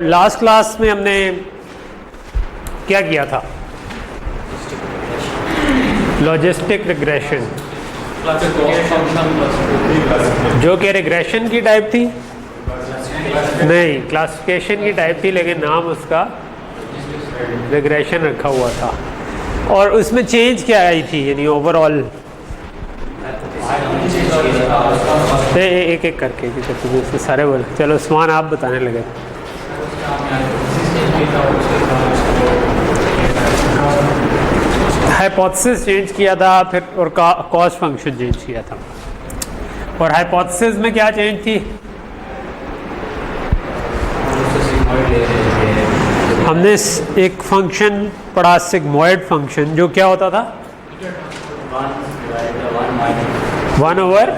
Last class में हमने क्या किया था? लॉजिस्टिक रिग्रेशन, जो कि रिग्रेशन की टाइप थी, नहीं क्लासिफिकेशन की टाइप थी, लेकिन नाम उसका रिग्रेशन रखा हुआ था। और उसमें चेंज क्या आई थी, यानी ओवरऑल एक एक करके सारे बोले। चलो उस्मान आप बताने लगे। हाइपोथेसिस चेंज किया था, फिर और कॉस्ट फंक्शन चेंज किया था। और हाइपोथेसिस में क्या चेंज थी? हमने एक फंक्शन पढ़ा, सिग्मॉइड फंक्शन, जो क्या होता था? 1/(1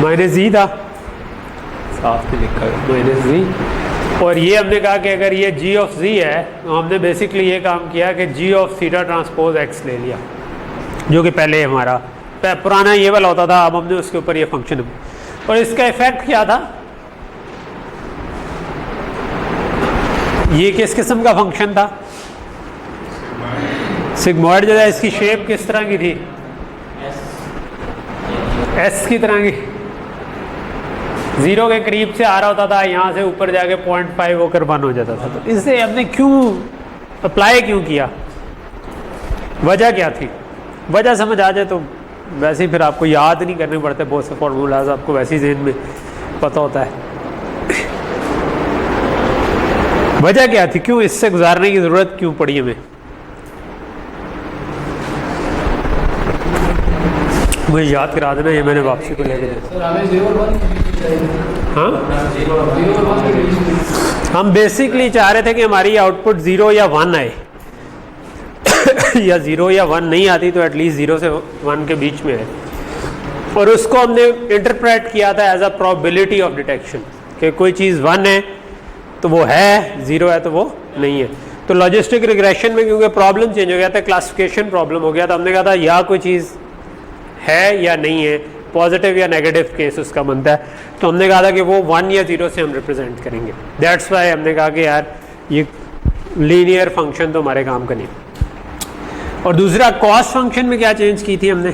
माइनस जी था, साफ भी लिखा है माइनस जी। और ये हमने कहा कि अगर ये g ऑफ z है तो हमने बेसिकली ये काम किया कि g of theta transpose x ले लिया, जो कि पहले हमारा पुराना ये वाला होता था। अब हमने उसके ऊपर ये फंक्शन, और इसका इफेक्ट क्या था? ये किस किस्म का फंक्शन था? सिग्मॉइड जो है, इसकी शेप किस तरह की थी? एस की तरह की, 0 के करीब से आ रहा होता था, यहाँ से ऊपर जाके 0.5 होकर 1 हो जाता था। तो इससे हमने क्यों अप्लाई क्यों किया? वजह क्या थी? वजह समझ आ जाए तो वैसे ही फिर आपको याद नहीं करने पड़ते, बहुत से फॉर्मूलाज आपको वैसे ही ज़हन में पता होता है। वजह क्या थी, क्यों इससे गुजारने की ज़रूरत क्यों पड़ी हमें? मुझे याद करा देना, ये मैंने वापसी को लेकर। हाँ, हम बेसिकली चाह रहे थे कि हमारी आउटपुट 0 या 1 आए या 0 या 1 नहीं आती तो एटलीस्ट 0 से 1 के बीच में है। और उसको हमने इंटरप्रेट किया था as a probability of detection, कि कोई चीज़ 1 है तो वो है, 0 है तो वो नहीं है। तो लॉजिस्टिक रिग्रेशन में क्योंकि प्रॉब्लम चेंज हो गया था, क्लासिफिकेशन प्रॉब्लम हो गया था, हमने कहा था या कोई चीज़ है या नहीं है, पॉजिटिव या नेगेटिव केस उसका बनता है। तो हमने कहा था कि वो 1 या 0 से हम रिप्रेजेंट करेंगे। दैट्स वाई हमने कहा कि यार ये लीनियर फंक्शन तो हमारे काम का नहीं। और दूसरा, कॉस्ट फंक्शन में क्या चेंज की थी हमने?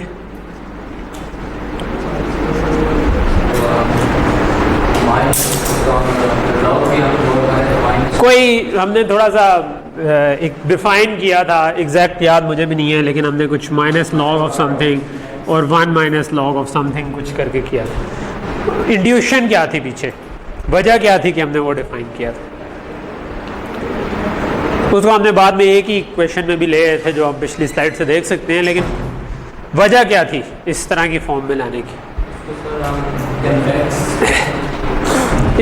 कोई हमने थोड़ा सा एक डिफाइन किया था, एग्जैक्ट याद मुझे भी नहीं है, लेकिन हमने कुछ माइनस लॉग ऑफ समथिंग और 1 माइनस लॉग ऑफ समथिंग कुछ करके किया था। इंट्यूशन क्या थी पीछे, वजह क्या थी कि हमने वो डिफाइन किया था? उसको हमने बाद में एक ही क्वेश्चन में भी ले रहे थे, जो आप पिछली स्लाइड से देख सकते हैं। लेकिन वजह क्या थी इस तरह की फॉर्म में लाने की?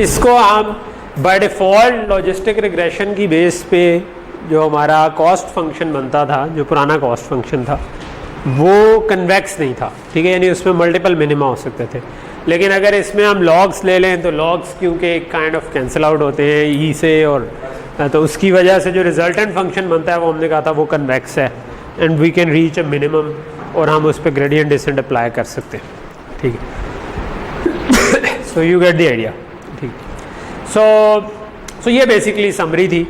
इसको हम बाय डिफ़ॉल्ट लॉजिस्टिक रिग्रेशन की बेस पे जो हमारा कॉस्ट फंक्शन बनता था, जो पुराना कॉस्ट फंक्शन था, वो कन्वेक्स नहीं था, ठीक है, यानी उसमें मल्टीपल मिनिमा हो सकते थे। लेकिन अगर इसमें हम लॉग्स ले लें तो लॉग्स क्योंकि काइंड ऑफ कैंसिल आउट होते हैं ई से, और तो उसकी वजह से जो रिजल्टेंट फंक्शन बनता है वो हमने कहा था वो कन्वेक्स है, and we can reach a minimum, और हम उस पर ग्रेडियंट डिसेंट अप्लाई कर सकते हैं, ठीक है। So you get the idea, ठीक। सो ये बेसिकली समरी थी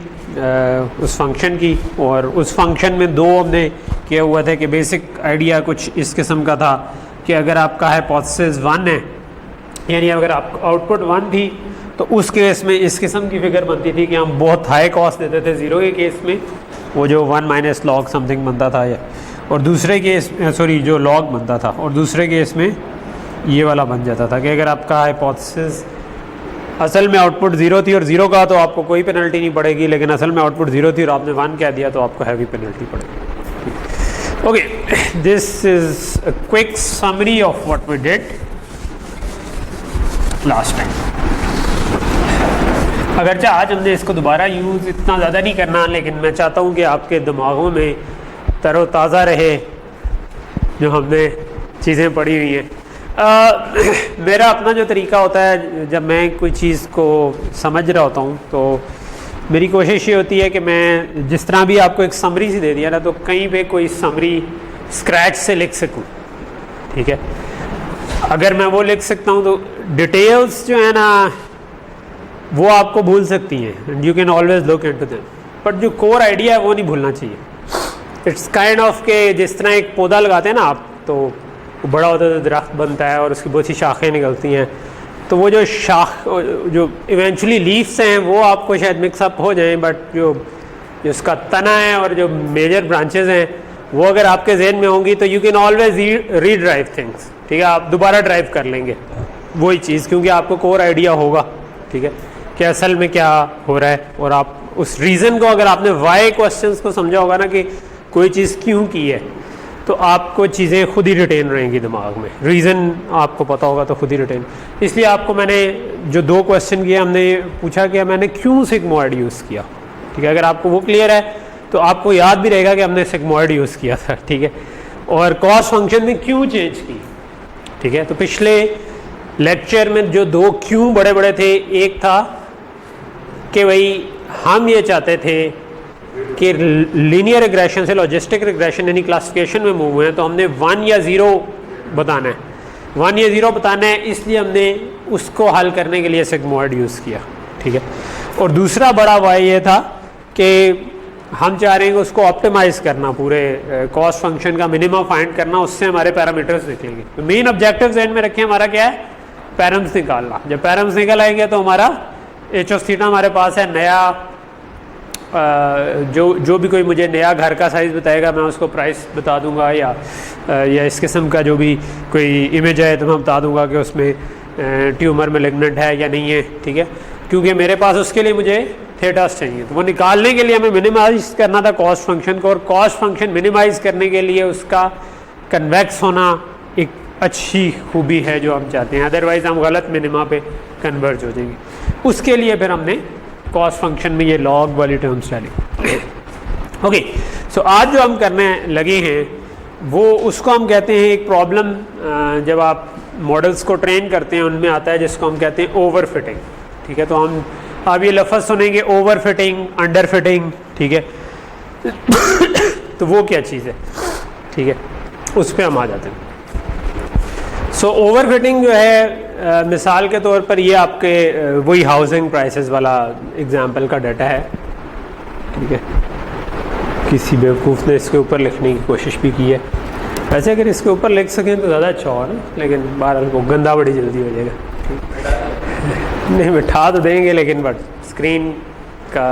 उस फंक्शन की। और उस फंक्शन में दो हमने किया हुआ था कि बेसिक आइडिया कुछ इस किस्म का था कि अगर आपका हाइपोथेसिस 1 है, यानी अगर आप आउटपुट 1 थी, तो उस केस में इस किस्म की फिगर बनती थी कि हम बहुत हाई कॉस्ट देते थे 0 के केस में, वो जो 1 माइनस लॉग समथिंग बनता था, और दूसरे केस जो लॉग बनता था, और दूसरे केस में ये वाला बन जाता था कि अगर आपका हाइपोथेसिस असल में आउटपुट 0 थी और 0 का तो आपको कोई पेनल्टी नहीं पड़ेगी, लेकिन असल में आउटपुट 0 थी और आपने 1 कह दिया तो आपको हैवी पेनल्टी पड़ेगी। Okay, this is a quick summary of what we did last time. अगरचे आज हमने इसको दोबारा यूज़ इतना ज़्यादा नहीं करना, लेकिन मैं चाहता हूँ कि आपके दिमागों में तरोताज़ा रहे जो हमने चीज़ें पढ़ी हुई हैं। मेरा अपना जो तरीका होता है, जब मैं कोई चीज़ को समझ रहा होता हूँ तो मेरी कोशिश ये होती है कि मैं जिस तरह भी आपको एक समरी सी दे दिया ना, तो कहीं पे कोई समरी स्क्रैच से लिख सकूँ, ठीक है। अगर मैं वो लिख सकता हूँ तो डिटेल्स जो है ना वो आपको भूल सकती हैं, and you can always look into them, but जो कोर आइडिया है वो नहीं भूलना चाहिए। इट्स काइंड ऑफ के जिस तरह एक पौधा लगाते हैं ना आप, तो वो बड़ा होता है तो दरख्त बनता है और उसकी बहुत सी शाखें निकलती हैं, तो वो जो जो इवेंचुअली लीव्स हैं वो आपको शायद मिक्सअप हो जाएं, बट जो उसका तना है और जो मेजर ब्रांचेज हैं वो अगर आपके जहन में होंगी तो यू कैन ऑलवेज रीड्राइव थिंग्स, ठीक है, आप दोबारा ड्राइव कर लेंगे वही चीज़, क्योंकि आपको कोर आइडिया होगा, ठीक है, कि असल में क्या हो रहा है, और आप उस रीज़न को, अगर आपने वाई क्वेश्चंस को समझा होगा ना कि कोई चीज़ क्यों की है, तो आपको चीज़ें खुद ही रिटेन रहेंगी दिमाग में, रीज़न आपको पता होगा तो खुद ही रिटेन। इसलिए आपको मैंने जो 2 क्वेश्चन किए, हमने पूछा कि मैंने क्यों सिग्मॉइड यूज़ किया, ठीक है, अगर आपको वो क्लियर है तो आपको याद भी रहेगा कि हमने सिग्मॉइड यूज़ किया था, ठीक है, और कॉस्ट फंक्शन में क्यों चेंज की, ठीक है। तो पिछले लेक्चर में जो 2 क्यों बड़े बड़े थे, एक था कि भाई हम ये चाहते थे कि लीनियर रिग्रेशन से लॉजिस्टिक रिग्रेशन यानी क्लासिफिकेशन में मूव हुए हैं, तो हमने 1 या 0 बताना है, 1 या 0 बताना है, इसलिए हमने उसको हल करने के लिए सिग्मॉइड यूज़ किया, ठीक है। और दूसरा बड़ा वाई ये था कि हम चाह रहे हैं कि उसको ऑप्टिमाइज़ करना, पूरे कॉस्ट फंक्शन का मिनिमम फाइंड करना, उससे हमारे पैरामीटर्स निकलेंगे। तो मेन ऑब्जेक्टिव जहन में रखें हमारा क्या है, पैरम्स निकालना। जब पैरम्स निकल आएंगे तो हमारा एच ऑफ थीटा हमारे पास है, नया जो भी कोई मुझे नया घर का साइज़ बताएगा मैं उसको प्राइस बता दूंगा, या इस किस्म का जो भी कोई इमेज है तो मैं बता दूंगा कि उसमें ट्यूमर मेलिग्नेंट है या नहीं है, ठीक है, क्योंकि मेरे पास उसके लिए मुझे थीटास चाहिए। तो वो निकालने के लिए हमें मिनिमाइज करना था कॉस्ट फंक्शन को, और कॉस्ट फंक्शन मिनिमाइज करने के लिए उसका कन्वेक्स होना एक अच्छी खूबी है जो हम चाहते हैं, अदरवाइज़ हम गलत मिनिमा पे कन्वर्ज हो जाएंगे। उसके लिए फिर हमने कॉस्ट फंक्शन में ये लॉग वाली टर्म्स डाली। ओके, सो आज जो हम करने लगे हैं वो उसको हम कहते हैं एक प्रॉब्लम, जब आप मॉडल्स को ट्रेन करते हैं उनमें आता है जिसको हम कहते हैं ओवर फिटिंग, ठीक है। तो हम अब ये लफ्ज़ सुनेंगे ओवर फिटिंग, अंडर फिटिंग, ठीक है। तो वो क्या चीज़ है, ठीक है, उस पर हम आ जाते हैं। सो ओवर फिटिंग जो है मिसाल के तौर पर ये आपके वही हाउसिंग प्राइसेस वाला एग्जांपल का डाटा है, ठीक है। किसी बेवकूफ़ ने इसके ऊपर लिखने की कोशिश भी की है, वैसे अगर इसके ऊपर लिख सकें तो ज़्यादा अच्छा हो ना, लेकिन बहरहाल को गंदा बड़ी जल्दी हो जाएगा। नहीं बिठा तो देंगे, लेकिन बट स्क्रीन का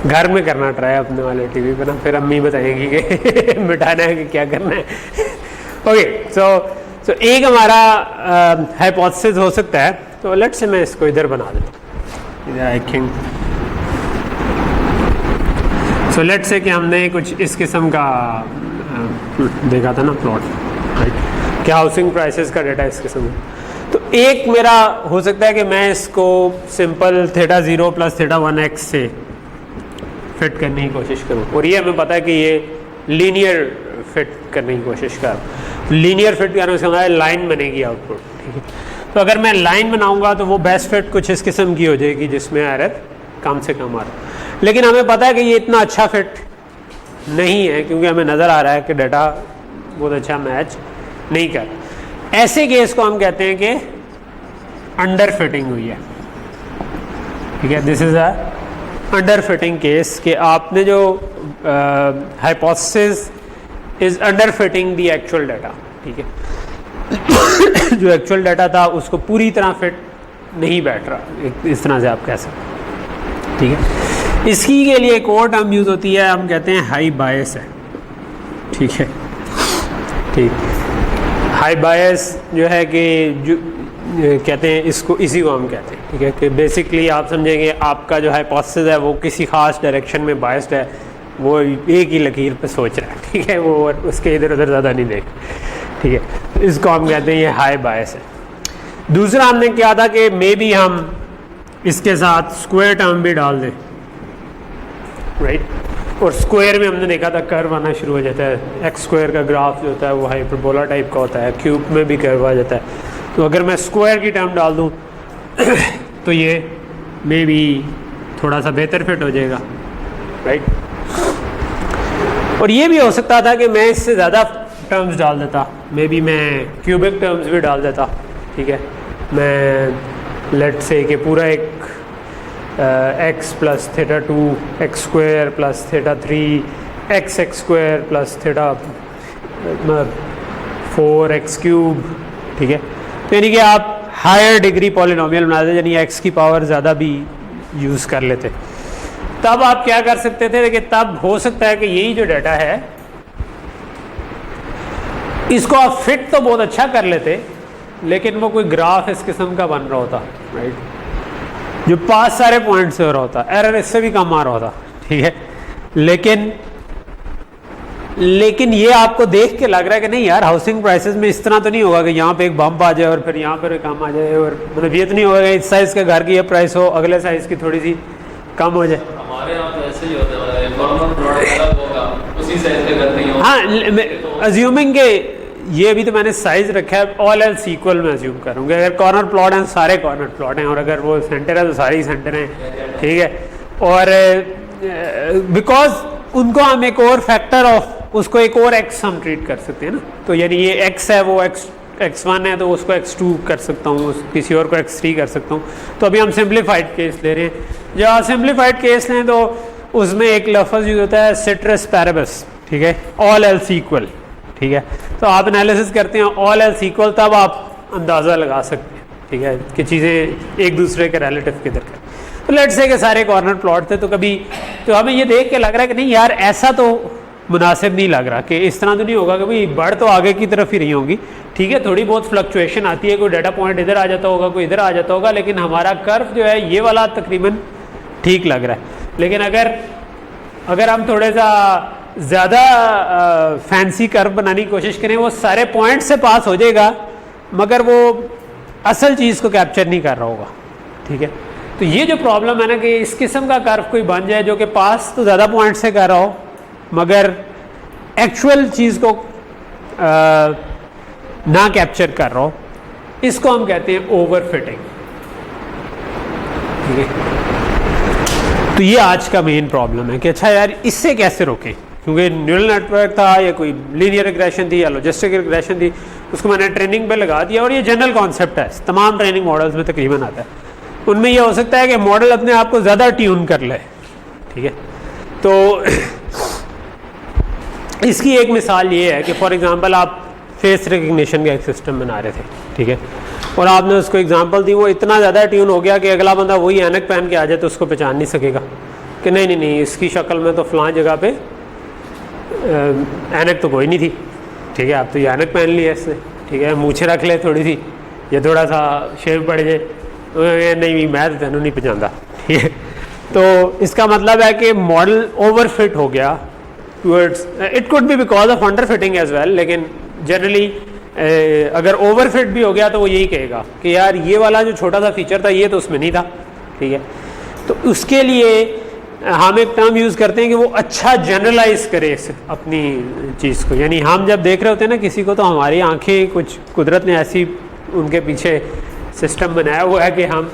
घर में करना ट्राई अपने वाले टीवी पे ना, फिर अम्मी बताएंगी कि बिठाना है कि क्या करना है। ओके, सो एक हमारा हाइपोथेसिस हो सकता है, तो लेट्स से मैं इसको इधर बना देता हूँ, I think. So let's say कि हमने कुछ इस किस्म का देखा था ना प्लॉट, राइट, क्या हाउसिंग प्राइसेस का डाटा इस किस्म का। तो एक मेरा हो सकता है कि मैं इसको simple theta 0 plus theta 1x से फिट करने की कोशिश करूँ, और ये हमें पता है कि ये लीनियर फिट करने की कोशिश कर, लीनियर फिट करने से हमारा लाइन बनेगी आउटपुट, ठीक है। तो अगर मैं लाइन बनाऊंगा तो वो बेस्ट फिट कुछ इस किस्म की हो जाएगी जिसमें एरर कम से कम आ रहा, लेकिन हमें पता है कि ये इतना अच्छा फिट नहीं है, क्योंकि हमें नज़र आ रहा है कि डाटा बहुत अच्छा मैच नहीं कर। ऐसे केस को हम कहते हैं कि अंडर फिटिंग हुई है, ठीक है। This is a under fitting case, कि आपने जो hypothesis is under fitting the actual data, ठीक है। जो एक्चुअल डाटा था उसको पूरी तरह फिट नहीं बैठ रहा, इस तरह से आप कह सकते, ठीक है। इसकी के लिए एक और टर्म यूज़ होती है, हम कहते हैं हाई बायस है, ठीक है, ठीक। हाई बायस जो है कि जो कहते हैं इसको, इसी को हम कहते हैं, ठीक है, कि बेसिकली आप समझेंगे आपका जो हाइपोथेसिस है वो किसी खास डायरेक्शन में बायस्ड है, वो एक ही लकीर पे सोच रहा है, ठीक है, वो उसके इधर उधर ज़्यादा नहीं देख, ठीक है। इसको हम कहते हैं ये हाई बायस है। दूसरा हमने क्या था कि मे बी हम इसके साथ स्क्वायर टर्म भी डाल दें, राइट, और स्क्वायर में हमने देखा था कर्व आना शुरू हो जाता है, एक्स स्क्वायर का ग्राफ जो होता है वो हाइपरबोला टाइप का होता है, क्यूब में भी कर्व आ जाता है। तो अगर मैं स्क्वायर की टर्म डाल दूँ तो ये मे बी थोड़ा सा बेहतर फिट हो जाएगा, राइट। और ये भी हो सकता था कि मैं इससे ज़्यादा टर्म्स डाल देता, मे बी मैं क्यूबिक टर्म्स भी डाल देता, ठीक है। मैं लेट से कि पूरा एक x plus theta 2 x square plus theta 3 x square plus theta 4x cube, ठीक है। तो यानी कि आप हायर डिग्री पॉलिनोमियल बना देते, यानी x की पावर ज़्यादा भी यूज़ कर लेते। तब आप क्या कर सकते थे कि तब हो सकता है कि यही जो डाटा है इसको आप फिट तो बहुत अच्छा कर लेते, लेकिन वो कोई ग्राफ इस किस्म का बन रहा होता, राइट, जो 5 सारे पॉइंट से हो रहा होता, एरर इससे भी कम आ रहा होता, ठीक है। लेकिन ये आपको देख के लग रहा है कि नहीं यार, हाउसिंग प्राइसेस में इस तरह तो नहीं होगा कि यहाँ पे एक बम्प आ जाए और फिर यहाँ पर कम आ जाए, और मतलब ये तो नहीं होगा कि इस साइज़ के घर की ये प्राइस हो, अगले साइज़ की थोड़ी सी कम हो जाए। हमारे यहाँ तो ऐसे ही होता है, नॉर्मल प्लॉट अलग होगा, उसी साइज के घर नहीं होगा। हाँ, अज्यूमिंग के ये अभी तो मैंने साइज रखा है ऑल एल्स इक्वल में अज्यूम करूँगा। अगर कॉर्नर प्लॉट हैं सारे कॉर्नर प्लॉट हैं, और अगर वो सेंटर है तो सारे ही सेंटर हैं, ठीक है। और बिकॉज उनको हम एक और फैक्टर ऑफ उसको एक और x हम ट्रीट कर सकते हैं ना, तो यानी ये x है वो x1 है तो उसको x2 कर सकता हूँ, किसी और को x3 कर सकता हूँ। तो अभी हम सिंप्लीफाइड केस ले रहे हैं। जब आप सिंप्लीफाइड केस लें तो उसमें एक लफ्ज़ यूज होता है सिट्रस पैरेबस, ठीक है, ऑल एल्स इक्वल, ठीक है। तो आप एनालिसिस करते हैं ऑल एल्स इक्वल, तब आप अंदाज़ा लगा सकते हैं, ठीक है, कि चीज़ें एक दूसरे के रिलेटिव किधर का। तो लेट्स से कि सारे कॉर्नर प्लॉट थे, तो हमें ये देख के लग रहा है कि नहीं यार ऐसा तो मुनासिब नहीं लग रहा, कि इस तरह तो नहीं होगा कि भाई बढ़ तो आगे की तरफ ही रही होगी, ठीक है, थोड़ी बहुत फ्लक्चुएशन आती है, कोई डाटा पॉइंट इधर आ जाता होगा, कोई इधर आ जाता होगा, लेकिन हमारा कर्व जो है ये वाला तकरीबन ठीक लग रहा है। लेकिन अगर हम थोड़े सा ज़्यादा फैंसी कर्व बनाने की कोशिश करें, वो सारे पॉइंट से पास हो जाएगा मगर वो असल चीज़ को कैप्चर नहीं कर रहा होगा, ठीक है। तो ये जो प्रॉब्लम है ना कि इस किस्म का कर्व कोई बन जाए जो कि पास तो ज़्यादा पॉइंट से कर रहा हो मगर एक्चुअल चीज़ को ना कैप्चर कर रहा हो, इसको हम कहते हैं ओवरफिटिंग, ठीक है। तो ये आज का मेन प्रॉब्लम है कि अच्छा यार इससे कैसे रोकें, क्योंकि न्यूरल नेटवर्क था या कोई लीनियर रिग्रेशन थी या लॉजिस्टिक रिग्रेशन थी, उसको मैंने ट्रेनिंग पे लगा दिया, और ये जनरल कॉन्सेप्ट है, तमाम ट्रेनिंग मॉडल्स में तकरीबन आता है। उनमें ये हो सकता है कि मॉडल अपने आप को ज़्यादा ट्यून कर ले, ठीक है। तो इसकी एक मिसाल ये है कि फॉर एग्जांपल आप फेस रिकग्निशन का एक सिस्टम बना रहे थे, ठीक है, और आपने उसको एग्जांपल दी, वो इतना ज़्यादा ट्यून हो गया कि अगला बंदा वही ऐनक पहन के आ जाए तो उसको पहचान नहीं सकेगा कि नहीं इसकी शक्ल में तो फलां जगह पे ऐनक तो कोई नहीं थी, ठीक है, आप तो ये ऐनक पहन ली है इसने, ठीक है, मूछें रख ले थोड़ी सी, या थोड़ा सा शेव पड़ जाए, नहीं मैं तो तेनों नहीं पहचानता, ठीक है। तो इसका मतलब है कि मॉडल ओवरफिट हो गया towards, it could be because of underfitting as well, लेकिन जनरली अगर ओवरफिट भी हो गया तो वो यही कहेगा कि यार ये वाला जो छोटा सा फीचर था ये तो उसमें नहीं था, ठीक है। तो उसके लिए हम एक टर्म यूज़ करते हैं कि वो अच्छा जनरलाइज करे अपनी चीज़ को, यानी हम जब देख रहे होते हैं ना किसी को, तो हमारी आंखें कुछ कुदरत ने ऐसी उनके पीछे सिस्टम बनाया हुआ है कि हम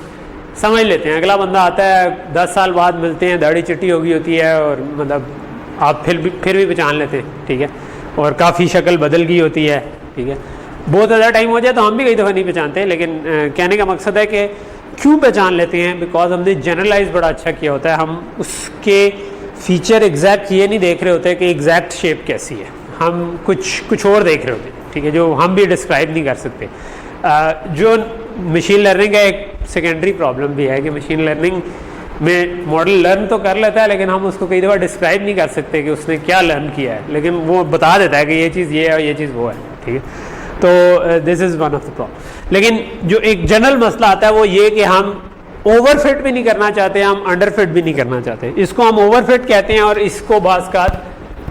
समझ लेते हैं। अगला बंदा आता है 10 साल बाद मिलते हैं, दाढ़ी चिट्टी हो गई होती है, और मतलब आप फिर भी पहचान लेते हैं, ठीक है, और काफ़ी शक्ल बदल गई होती है, ठीक है। बहुत ज़्यादा टाइम हो जाए तो हम भी कई दफ़ा नहीं पहचानते, लेकिन कहने का मकसद है कि क्यों पहचान लेते हैं, बिकॉज हमने जनरलाइज बड़ा अच्छा किया होता है, हम उसके फीचर एग्जैक्ट ये नहीं देख रहे होते कि एग्जैक्ट शेप कैसी है, हम कुछ और देख रहे होते हैं, ठीक है, जो हम भी डिस्क्राइब नहीं कर सकते। जो मशीन लर्निंग का एक सेकेंडरी प्रॉब्लम भी है कि मशीन लर्निंग में मॉडल लर्न तो कर लेता है, लेकिन हम उसको कई दफ़ा डिस्क्राइब नहीं कर सकते कि उसने क्या लर्न किया है, लेकिन वो बता देता है कि ये चीज़ ये है और ये चीज़ वो है, ठीक है। तो this is one of the problem. लेकिन जो एक जनरल मसला आता है वो ये कि हम ओवरफिट भी नहीं करना चाहते, हम अंडरफिट भी नहीं करना चाहते, इसको हम ओवरफिट कहते हैं और इसको बाज़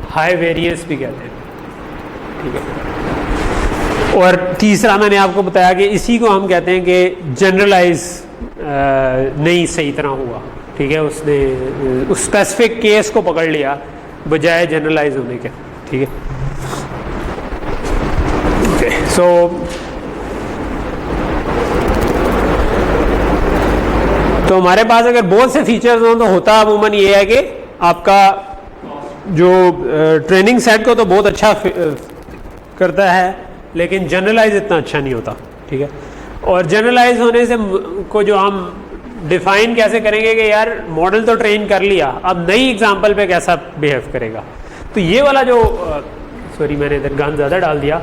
हाई वेरिएंस भी कहते हैं, ठीक है। और तीसरा मैंने आपको बताया कि इसी को हम कहते हैं कि जनरलाइज नहीं सही तरह हुआ, ठीक है, उसने उस स्पेसिफिक केस को पकड़ लिया बजाय जनरलाइज होने के, ठीक है। ओके, सो तो हमारे पास अगर बहुत से फीचर्स हों तो होता अमूमन ये है कि आपका जो ट्रेनिंग सेट को तो बहुत अच्छा करता है, लेकिन जनरलाइज इतना अच्छा नहीं होता, ठीक है। और जनरलाइज होने से को जो हम डिफाइन कैसे करेंगे कि यार मॉडल तो ट्रेन कर लिया, अब नई एग्जांपल पे कैसा बिहेव करेगा। तो ये वाला जो सॉरी मैंने इधर गान ज़्यादा डाल दिया,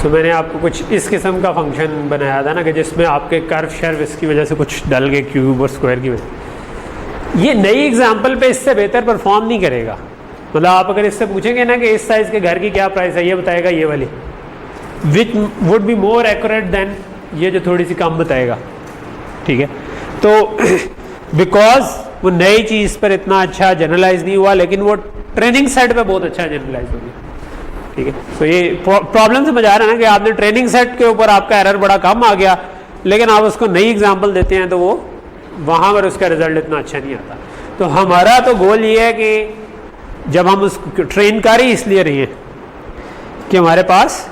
तो मैंने आपको कुछ इस किस्म का फंक्शन बनाया था ना कि जिसमें आपके कर्व शर्व इसकी वजह से कुछ डल गए क्यूब और स्क्वायर की वजह। ये नई एग्जांपल पे इससे बेहतर परफॉर्म नहीं करेगा। मतलब आप अगर इससे पूछेंगे ना कि इस साइज़ के घर की क्या प्राइस है, ये बताएगा ये वाली, which would be more accurate then ये जो थोड़ी सी कम बताएगा, ठीक है। तो बिकॉज वो नई चीज़ पर इतना अच्छा जनरलाइज नहीं हुआ, लेकिन वो ट्रेनिंग सेट पे बहुत अच्छा जनरलाइज हो गया, ठीक है। तो ये प्रॉब्लम समझ आ रहा है ना कि आपने ट्रेनिंग सेट के ऊपर आपका एरर बड़ा कम आ गया, लेकिन आप उसको नई एग्जांपल देते हैं तो वो वहाँ पर उसका रिजल्ट इतना अच्छा नहीं आता। तो हमारा तो गोल ये है कि जब हम उस ट्रेन कर ही इसलिए रही हैं कि हमारे पास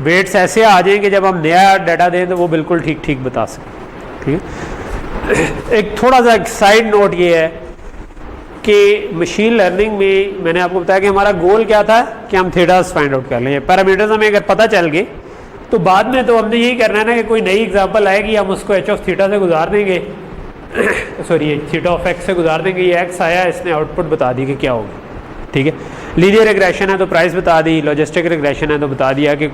वेट्स ऐसे आ जाएं कि जब हम नया डाटा दें तो वो बिल्कुल ठीक ठीक बता सकें, ठीक है। एक थोड़ा सा साइड नोट ये है कि मशीन लर्निंग में मैंने आपको बताया कि हमारा गोल क्या था कि हम थीटास फाइंड आउट कर लें। पैरामीटर्स हमें अगर पता चल गए तो बाद में तो हमने यही करना है ना कि कोई नई एग्जांपल आएगी, हम उसको एच ऑफ थीटा से गुजार देंगे सॉरी थीटा ऑफ एक्स से गुजार देंगे। ये एक्स आया, इसने आउटपुट बता दी कि क्या होगा, ठीक है। लीनियर रिग्रेशन है तो प्राइस बता दी, लॉजिस्टिक रिग्रेशन है तो बता दिया कि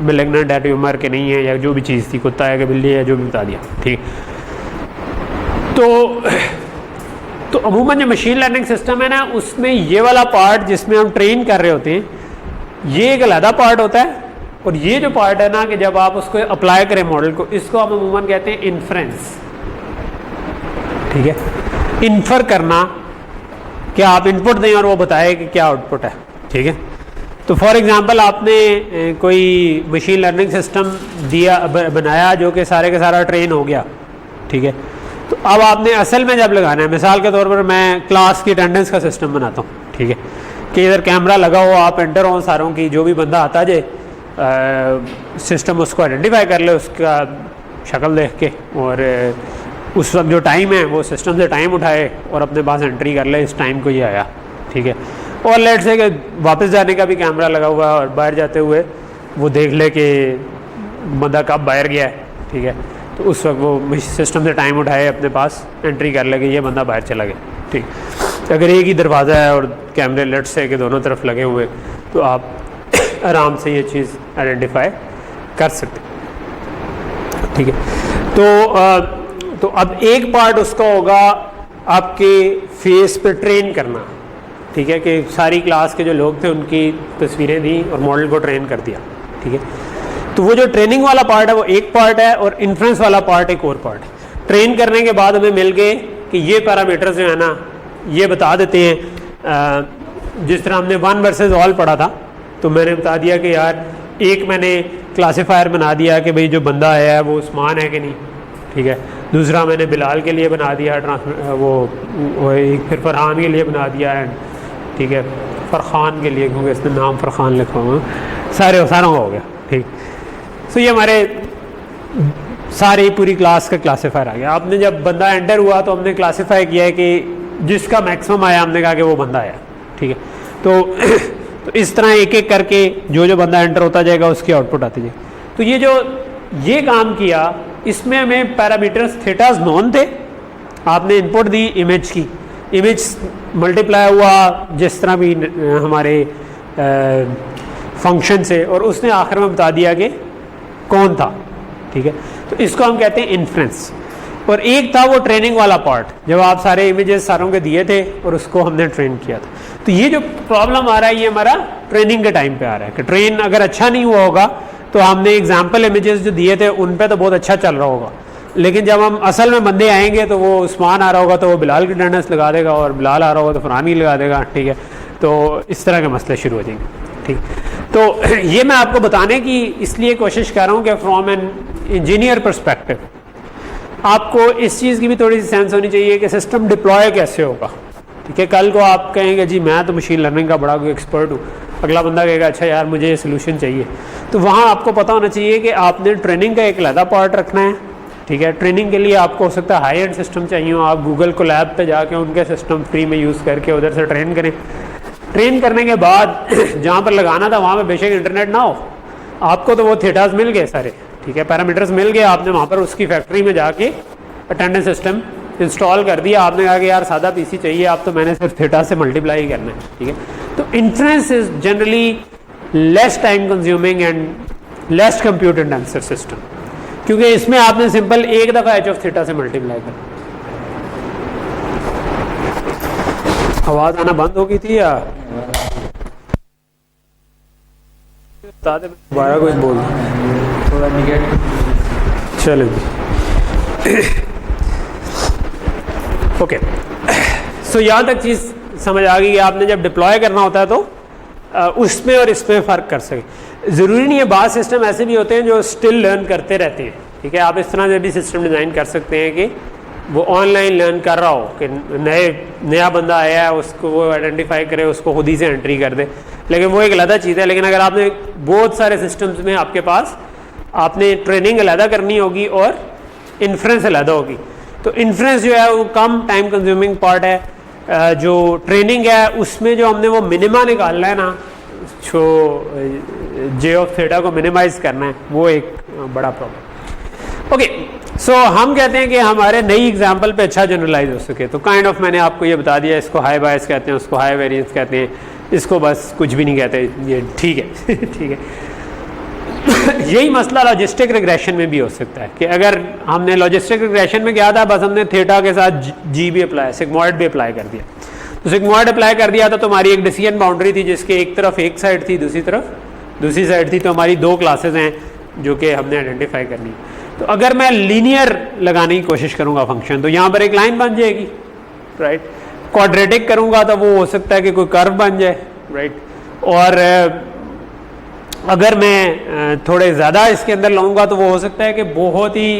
मेलिग्नेंट है ट्यूमर के नहीं है, या जो भी चीज़ थी, कुत्ता है कि बिल्ली है, जो भी बता दिया, ठीक। तो अमूमन जो मशीन लर्निंग सिस्टम है ना, उसमें ये वाला पार्ट जिसमें हम ट्रेन कर रहे होते हैं, ये एक अलग पार्ट होता है। और ये जो पार्ट है ना कि जब आप उसको अप्लाई करें मॉडल को, इसको हम अमूमन कहते हैं इन्फ्रेंस, ठीक है। इन्फर करना, कि आप इनपुट दें और वो बताए कि क्या आउटपुट है, ठीक है। तो फॉर एग्जांपल आपने कोई मशीन लर्निंग सिस्टम दिया बनाया जो कि सारे का सारा ट्रेन हो गया, ठीक है। तो अब आपने असल में जब लगाना है, मिसाल के तौर पर मैं क्लास की अटेंडेंस का सिस्टम बनाता हूँ, ठीक है, कि इधर कैमरा लगा हो, आप एंटर हो सारों की, जो भी बंदा आता जाए सिस्टम उसको आइडेंटिफाई कर ले उसका शक्ल देख के, और उस वक्त जो टाइम है वो सिस्टम से टाइम उठाए और अपने पास एंट्री कर ले, इस टाइम को ये आया, ठीक है। और लेट से कि वापस जाने का भी कैमरा लगा हुआ है और बाहर जाते हुए वो देख ले कि बंदा कब बाहर गया है, ठीक है। तो उस वक्त वो सिस्टम से टाइम उठाए, अपने पास एंट्री कर ले कि ये बंदा बाहर चला गया, ठीक। अगर एक ही दरवाज़ा है और कैमरे लेट से कि दोनों तरफ लगे हुए, तो आप आराम से ये चीज़ आइडेंटिफाई कर सकते, ठीक है। तो अब एक पार्ट उसका होगा आपके फेस पे ट्रेन करना, ठीक है, कि सारी क्लास के जो लोग थे उनकी तस्वीरें दी और मॉडल को ट्रेन कर दिया, ठीक है। तो वो जो ट्रेनिंग वाला पार्ट है वो एक पार्ट है, और इन्फ्रेंस वाला पार्ट एक और पार्ट है। ट्रेन करने के बाद हमें मिल गए कि ये पैरामीटर्स जो है ना, ये बता देते हैं। जिस तरह हमने 1 वर्सेस ऑल पढ़ा था, तो मैंने बता दिया कि यार एक मैंने क्लासीफायर बना दिया कि भाई जो बंदा आया है वो उस्मान है कि नहीं, ठीक है। दूसरा मैंने बिलाल के लिए बना दिया वो एक, फिर फरहान के लिए बना दिया है, ठीक है, फरहान के लिए, क्योंकि इसमें नाम फरहान लिखा हुआ, सारों हो गया, ठीक। तो ये हमारे सारी पूरी क्लास का क्लासीफायर आ गया। आपने जब बंदा एंटर हुआ तो हमने क्लासीफाई किया है कि जिसका मैक्सिमम आया हमने कहा कि वो बंदा आया, ठीक है। तो इस तरह एक एक करके जो बंदा एंटर होता जाएगा उसकी आउटपुट आती जाएगी। तो ये काम किया, इसमें हमें पैरामीटर्स थीटास नॉन थे, आपने इनपुट दी इमेज की, इमेज मल्टीप्लाई हुआ जिस तरह भी हमारे फंक्शन से, और उसने आखिर में बता दिया कि कौन था, ठीक है। तो इसको हम कहते हैं इन्फ्रेंस। और एक था वो ट्रेनिंग वाला पार्ट, जब आप सारे इमेजेस सारों के दिए थे और उसको हमने ट्रेन किया था। तो ये जो प्रॉब्लम आ रहा है ये हमारा ट्रेनिंग के टाइम पे आ रहा है कि ट्रेन अगर अच्छा नहीं हुआ होगा तो हमने एग्जाम्पल इमेजेस जो दिए थे उन पे तो बहुत अच्छा चल रहा होगा, लेकिन जब हम असल में बंदे आएंगे तो वो उस्मान आ रहा होगा तो वो बिलाल की अटेंडेंस लगा देगा, और बिलाल आ रहा होगा तो फरहान की लगा देगा, ठीक है। तो इस तरह के मसले शुरू हो जाएंगे, ठीक। तो ये मैं आपको बताने की इसलिए कोशिश कर रहा हूँ कि फ्रॉम एन इंजीनियर परस्पेक्टिव आपको इस चीज़ की भी थोड़ी सी सेंस होनी चाहिए कि सिस्टम डिप्लॉय कैसे होगा, ठीक है। कल को आप कहेंगे जी मैं तो मशीन लर्निंग का बड़ा कोई एक्सपर्ट हूँ, अगला बंदा कहेगा अच्छा यार मुझे ये सोल्यूशन चाहिए, तो वहाँ आपको पता होना चाहिए कि आपने ट्रेनिंग का एक अलग पार्ट रखना है, ठीक है। ट्रेनिंग के लिए आपको हो सकता है हाई एंड सिस्टम चाहिए हो, आप गूगल को लैब पे जाके उनके सिस्टम फ्री में यूज़ करके उधर से ट्रेन करें, ट्रेन करने के बाद जहाँ पर लगाना था वहाँ पे बेशक इंटरनेट ना हो, आपको तो वो थीटास मिल गए सारे, ठीक है, पैरामीटर्स मिल गए, आपने वहाँ पर उसकी फैक्ट्री में जाके अटेंडेंस सिस्टम इंस्टॉल कर दिया, आपने कहा कि यार सादा पीसी चाहिए, आप तो मैंने सिर्फ थीटा से मल्टीप्लाई करना है, ठीक है। तो inference is generally less time consuming and less compute intensive system, क्योंकि इसमें आपने सिंपल एक दफ़ा एच ऑफ थीटा से मल्टीप्लाई करना। आवाज़ आना बंद हो गई थी या दोबारा कुछ बोल थोड़ा निगेटिव। चलो जी ओके। सो यहाँ तक चीज़ समझ आ गई कि आपने जब डिप्लॉय करना होता है तो उसमें और इसमें फ़र्क कर सके। ज़रूरी नहीं है, बाज़ सिस्टम ऐसे भी होते हैं जो स्टिल लर्न करते रहते हैं, ठीक है। आप इस तरह से भी सिस्टम डिज़ाइन कर सकते हैं कि वो ऑनलाइन लर्न कर रहा हो, कि नया बंदा आया है उसको वो आइडेंटिफाई करे, उसको खुद ही से एंट्री कर दे, लेकिन वो एक अलग चीज़ है। लेकिन अगर आपने बहुत सारे सिस्टम्स में आपके पास आपने ट्रेनिंग अलग करनी होगी और इन्फ्रेंस अलग होगी, तो इन्फ्रेंस जो है वो कम टाइम कंज्यूमिंग पार्ट है। जो ट्रेनिंग है उसमें जो हमने वो मिनिमा निकालना है ना, जो जे ऑफ थीटा को मिनिमाइज करना है, वो एक बड़ा प्रॉब्लम। ओके, सो हम कहते हैं कि हमारे नई एग्जाम्पल पे अच्छा जनरलाइज हो सके, तो काइंड ऑफ मैंने आपको ये बता दिया, इसको हाई बायस कहते हैं, उसको हाई वेरिएंस कहते हैं, इसको बस कुछ भी नहीं कहते, ये ठीक है ठीक है। यही मसला लॉजिस्टिक रिग्रेशन में भी हो सकता है कि अगर हमने लॉजिस्टिक रिग्रेशन में क्या था, बस हमने थीटा के साथ जी भी अप्लाई, सिग्मॉइड भी अप्लाई कर दिया, तो सिग्मॉइड अप्लाई कर दिया था तो हमारी एक डिसीजन बाउंड्री थी जिसके एक तरफ एक साइड थी, दूसरी तरफ दूसरी साइड थी, तो हमारी दो क्लासेस हैं जो कि हमने आइडेंटिफाई करनी है। तो अगर मैं लीनियर लगाने की कोशिश करूंगा फंक्शन, तो यहाँ पर एक लाइन बन जाएगी, राइट। क्वाड्रेटिक करूंगा तो वो हो सकता है कि कोई कर्व बन जाए, राइट। और अगर मैं थोड़े ज़्यादा इसके अंदर लाऊंगा तो वो हो सकता है कि बहुत ही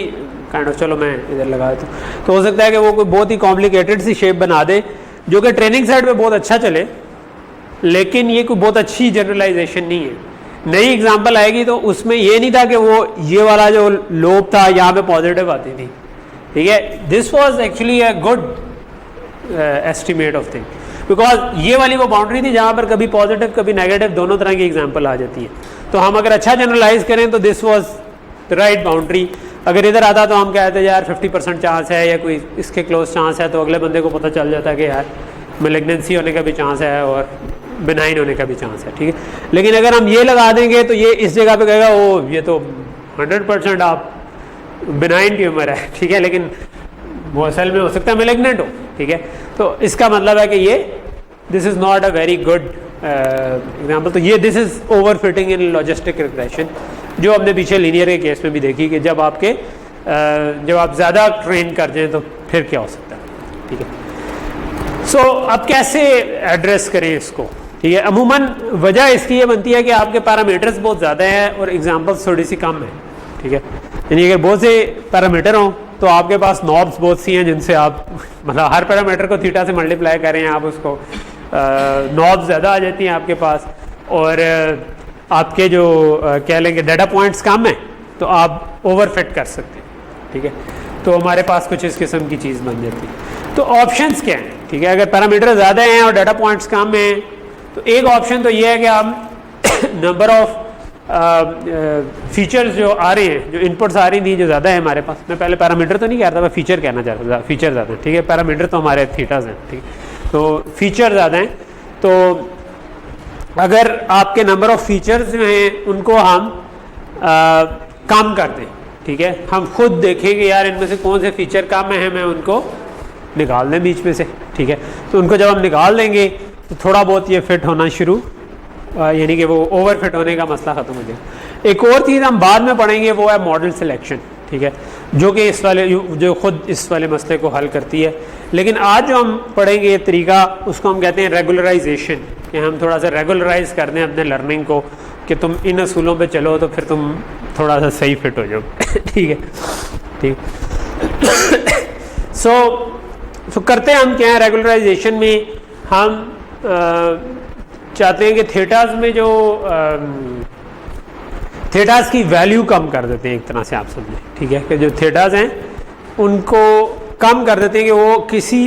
काइंड ऑफ, चलो मैं इधर लगा देता हूँ, तो हो सकता है कि वो कोई बहुत ही कॉम्प्लिकेटेड सी शेप बना दे जो कि ट्रेनिंग साइड पे बहुत अच्छा चले, लेकिन ये कोई बहुत अच्छी जनरलाइजेशन नहीं है। नई एग्जांपल आएगी तो उसमें ये नहीं था कि वो ये वाला जो लोब था यहाँ पे पॉजिटिव आती थी, ठीक है। This was actually a good estimate of thing, because ये वाली वो बाउंड्री थी जहाँ पर कभी पॉजिटिव कभी नेगेटिव दोनों तरह की एग्जांपल आ जाती है। तो हम अगर अच्छा जनरलाइज करें तो this was the right boundary. अगर इधर आता तो हम कहते हैं यार 50% चांस है या कोई इसके क्लोज चांस है, तो अगले बंदे को पता चल जाता है कि यार मैलिग्नेंसी होने का भी चांस है और बिनाइन होने का भी चांस है, ठीक है। लेकिन अगर हम ये लगा देंगे तो ये इस जगह पे कहेगा ओ ये तो 100% आप बिनाइन ट्यूमर है, ठीक है, लेकिन वो असल में हो सकता है मैलिग्नेंट हो, ठीक है। तो इसका मतलब है कि ये this is not a very good example. तो ये this is over fitting in logistic regression, जो हमने पीछे लीनियर के केस में भी देखी कि जब आपके जब आप ज़्यादा ट्रेन कर जाएँ तो फिर क्या हो सकता है, ठीक है। सो अब कैसे एड्रेस करें इसको, ठीक है। अमूमन वजह इसकी ये बनती है कि आपके पैरामीटर्स बहुत ज़्यादा हैं और एग्जाम्पल्स थोड़ी सी कम है, ठीक है। यानी अगर बहुत से पैरामीटर हों तो आपके पास नॉब्स बहुत सी हैं जिनसे आप मतलब हर पैरामीटर को थीटा से मल्टीप्लाई करें आप उसको, नॉब्स ज़्यादा आ जाती हैं आपके पास, और आपके जो कह लेंगे डाटा पॉइंट्स कम हैं तो आप ओवरफिट कर सकते हैं, ठीक है। तो हमारे पास कुछ इस किस्म की चीज़ बन जाती है। तो ऑप्शंस क्या हैं, ठीक है। अगर पैरामीटर ज़्यादा हैं और डाटा पॉइंट्स कम हैं तो एक ऑप्शन तो ये है कि हम नंबर ऑफ फीचर्स जो आ रहे हैं, जो इनपुट्स आ रही थी जो ज़्यादा है हमारे पास, मैं पहले पैरामीटर तो नहीं कह रहा था, मैं फीचर कहना चाहता था, फीचर ज़्यादा है, ठीक है। पैरामीटर तो हमारे थीटास हैं, ठीक है, तो फीचर ज़्यादा हैं। तो अगर आपके नंबर ऑफ फीचर्स जो हैं उनको हम कम कर दें, ठीक है, हम खुद देखेंगे यार इनमें से कौन से फीचर कम है, मैं उनको निकाल दें बीच में से, ठीक है। तो उनको जब हम निकाल देंगे तो थोड़ा बहुत ये फिट होना शुरू, यानी कि वो ओवर फिट होने का मसला ख़त्म हो जाएगा। एक और चीज़ हम बाद में पढ़ेंगे वो है मॉडल सिलेक्शन, ठीक है, जो कि इस वाले जो खुद इस वाले मसले को हल करती है। लेकिन आज जो हम पढ़ेंगे ये तरीका, उसको हम कहते हैं रेगुलराइजेशन, कि हम थोड़ा सा रेगुलराइज कर दें अपने लर्निंग को कि तुम इन असूलों पे चलो तो फिर तुम थोड़ा सा सही फिट हो जाओ ठीक है, ठीक। सो करते हैं हम क्या है, रेगुलराइजेशन में हम चाहते हैं कि थीटास में जो थीटास की वैल्यू कम कर देते हैं, एक तरह से आप समझें, ठीक है, कि जो थीटास हैं उनको कम कर देते हैं कि वो किसी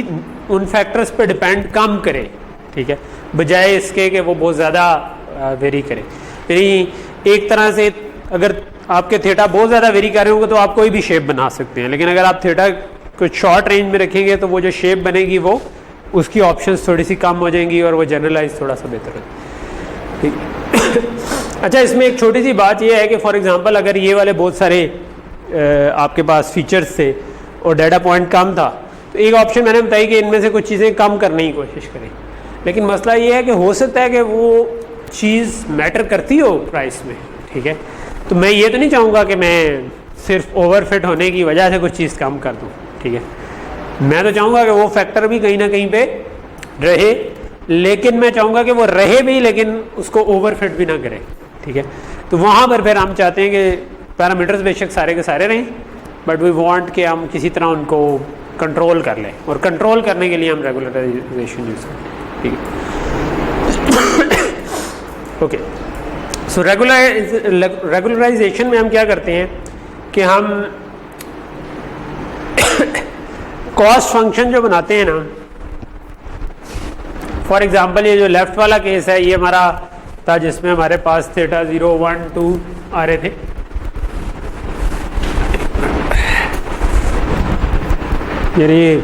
उन फैक्टर्स पे डिपेंड कम करे, ठीक है, बजाय इसके कि वो बहुत ज़्यादा वेरी करे। यानी एक तरह से अगर आपके थीटा बहुत ज़्यादा वेरी कर रहे होंगे तो आप कोई भी शेप बना सकते हैं, लेकिन अगर आप थीटा कुछ शॉर्ट रेंज में रखेंगे तो वो जो शेप बनेगी वो उसकी ऑप्शंस थोड़ी सी कम हो जाएंगी और वो जनरलाइज थोड़ा सा बेहतर है, ठीक। अच्छा, इसमें एक छोटी सी बात ये है कि फॉर एग्जांपल अगर ये वाले बहुत सारे आपके पास फीचर्स थे और डाटा पॉइंट कम था, तो एक ऑप्शन मैंने बताई कि इनमें से कुछ चीज़ें कम करने की कोशिश करें, लेकिन मसला ये है कि हो सकता है कि वो चीज़ मैटर करती हो प्राइस में, ठीक है। तो मैं ये तो नहीं चाहूँगा कि मैं सिर्फ ओवरफिट होने की वजह से कुछ चीज़ कम कर दूँ, ठीक है। मैं तो चाहूँगा कि वो फैक्टर भी कहीं ना कहीं पे रहे, लेकिन मैं चाहूँगा कि वो रहे भी लेकिन उसको ओवरफिट भी ना करे, ठीक है। तो वहाँ पर फिर हम चाहते हैं कि पैरामीटर्स बेशक सारे के सारे रहें, बट वी वांट कि हम किसी तरह उनको कंट्रोल कर लें, और कंट्रोल करने के लिए हम रेगुलराइजेशन यूज़ करें, ठीक है। ओके, सो रेगुलराइजेशन में हम क्या करते हैं कि हम कॉस्ट फंक्शन जो बनाते हैं ना, फॉर एग्जांपल ये जो लेफ्ट वाला केस है ये हमारा था जिसमें हमारे पास थीटा 0, 1, 2 आ रहे थे। यानी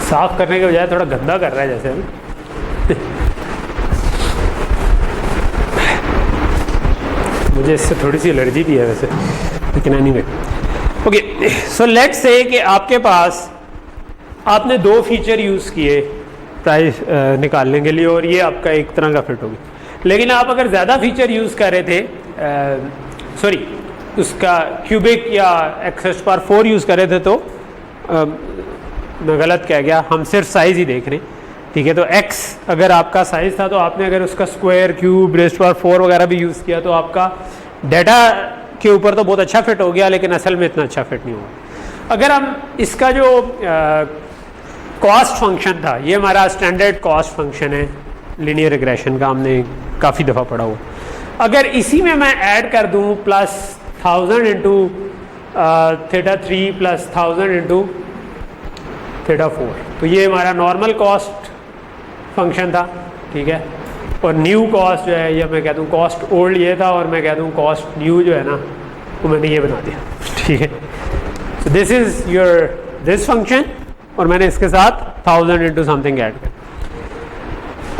साफ करने के बजाय थोड़ा गंदा कर रहा है जैसे मुझे इससे थोड़ी सी एलर्जी भी है वैसे, लेकिन anyway. Okay, so let's say कि आपके पास आपने 2 फीचर यूज़ किए प्राइस निकालने के लिए और ये आपका एक तरह का फिट होगी, लेकिन आप अगर ज़्यादा फीचर यूज़ कर रहे थे, सॉरी उसका क्यूबिक या x⁴ यूज़ कर रहे थे, तो मैं गलत कह गया, हम सिर्फ साइज़ ही देख रहे हैं, ठीक है। तो x अगर आपका साइज़ था तो आपने अगर उसका स्क्वायर, क्यूब, r⁴ वगैरह भी यूज़ किया तो आपका डाटा के ऊपर तो बहुत अच्छा फिट हो गया, लेकिन असल में इतना अच्छा फिट नहीं हुआ। अगर हम इसका जो कॉस्ट फंक्शन था, ये हमारा स्टैंडर्ड कॉस्ट फंक्शन है लीनियर रिग्रेशन का, हमने काफ़ी दफ़ा पढ़ा हुआ। अगर इसी में मैं ऐड कर दूँ plus 1000 into theta 3 plus 1000 into theta 4, तो ये हमारा नॉर्मल कॉस्ट फंक्शन था, ठीक है। और न्यू कॉस्ट जो है, ये मैं कह दूँ कॉस्ट ओल्ड ये था और मैं कह दूँ कॉस्ट न्यू जो है ना वो मैंने ये बना दिया, ठीक है। So this is your this function, और मैंने इसके साथ 1000 इंटू समथिंग ऐड कर।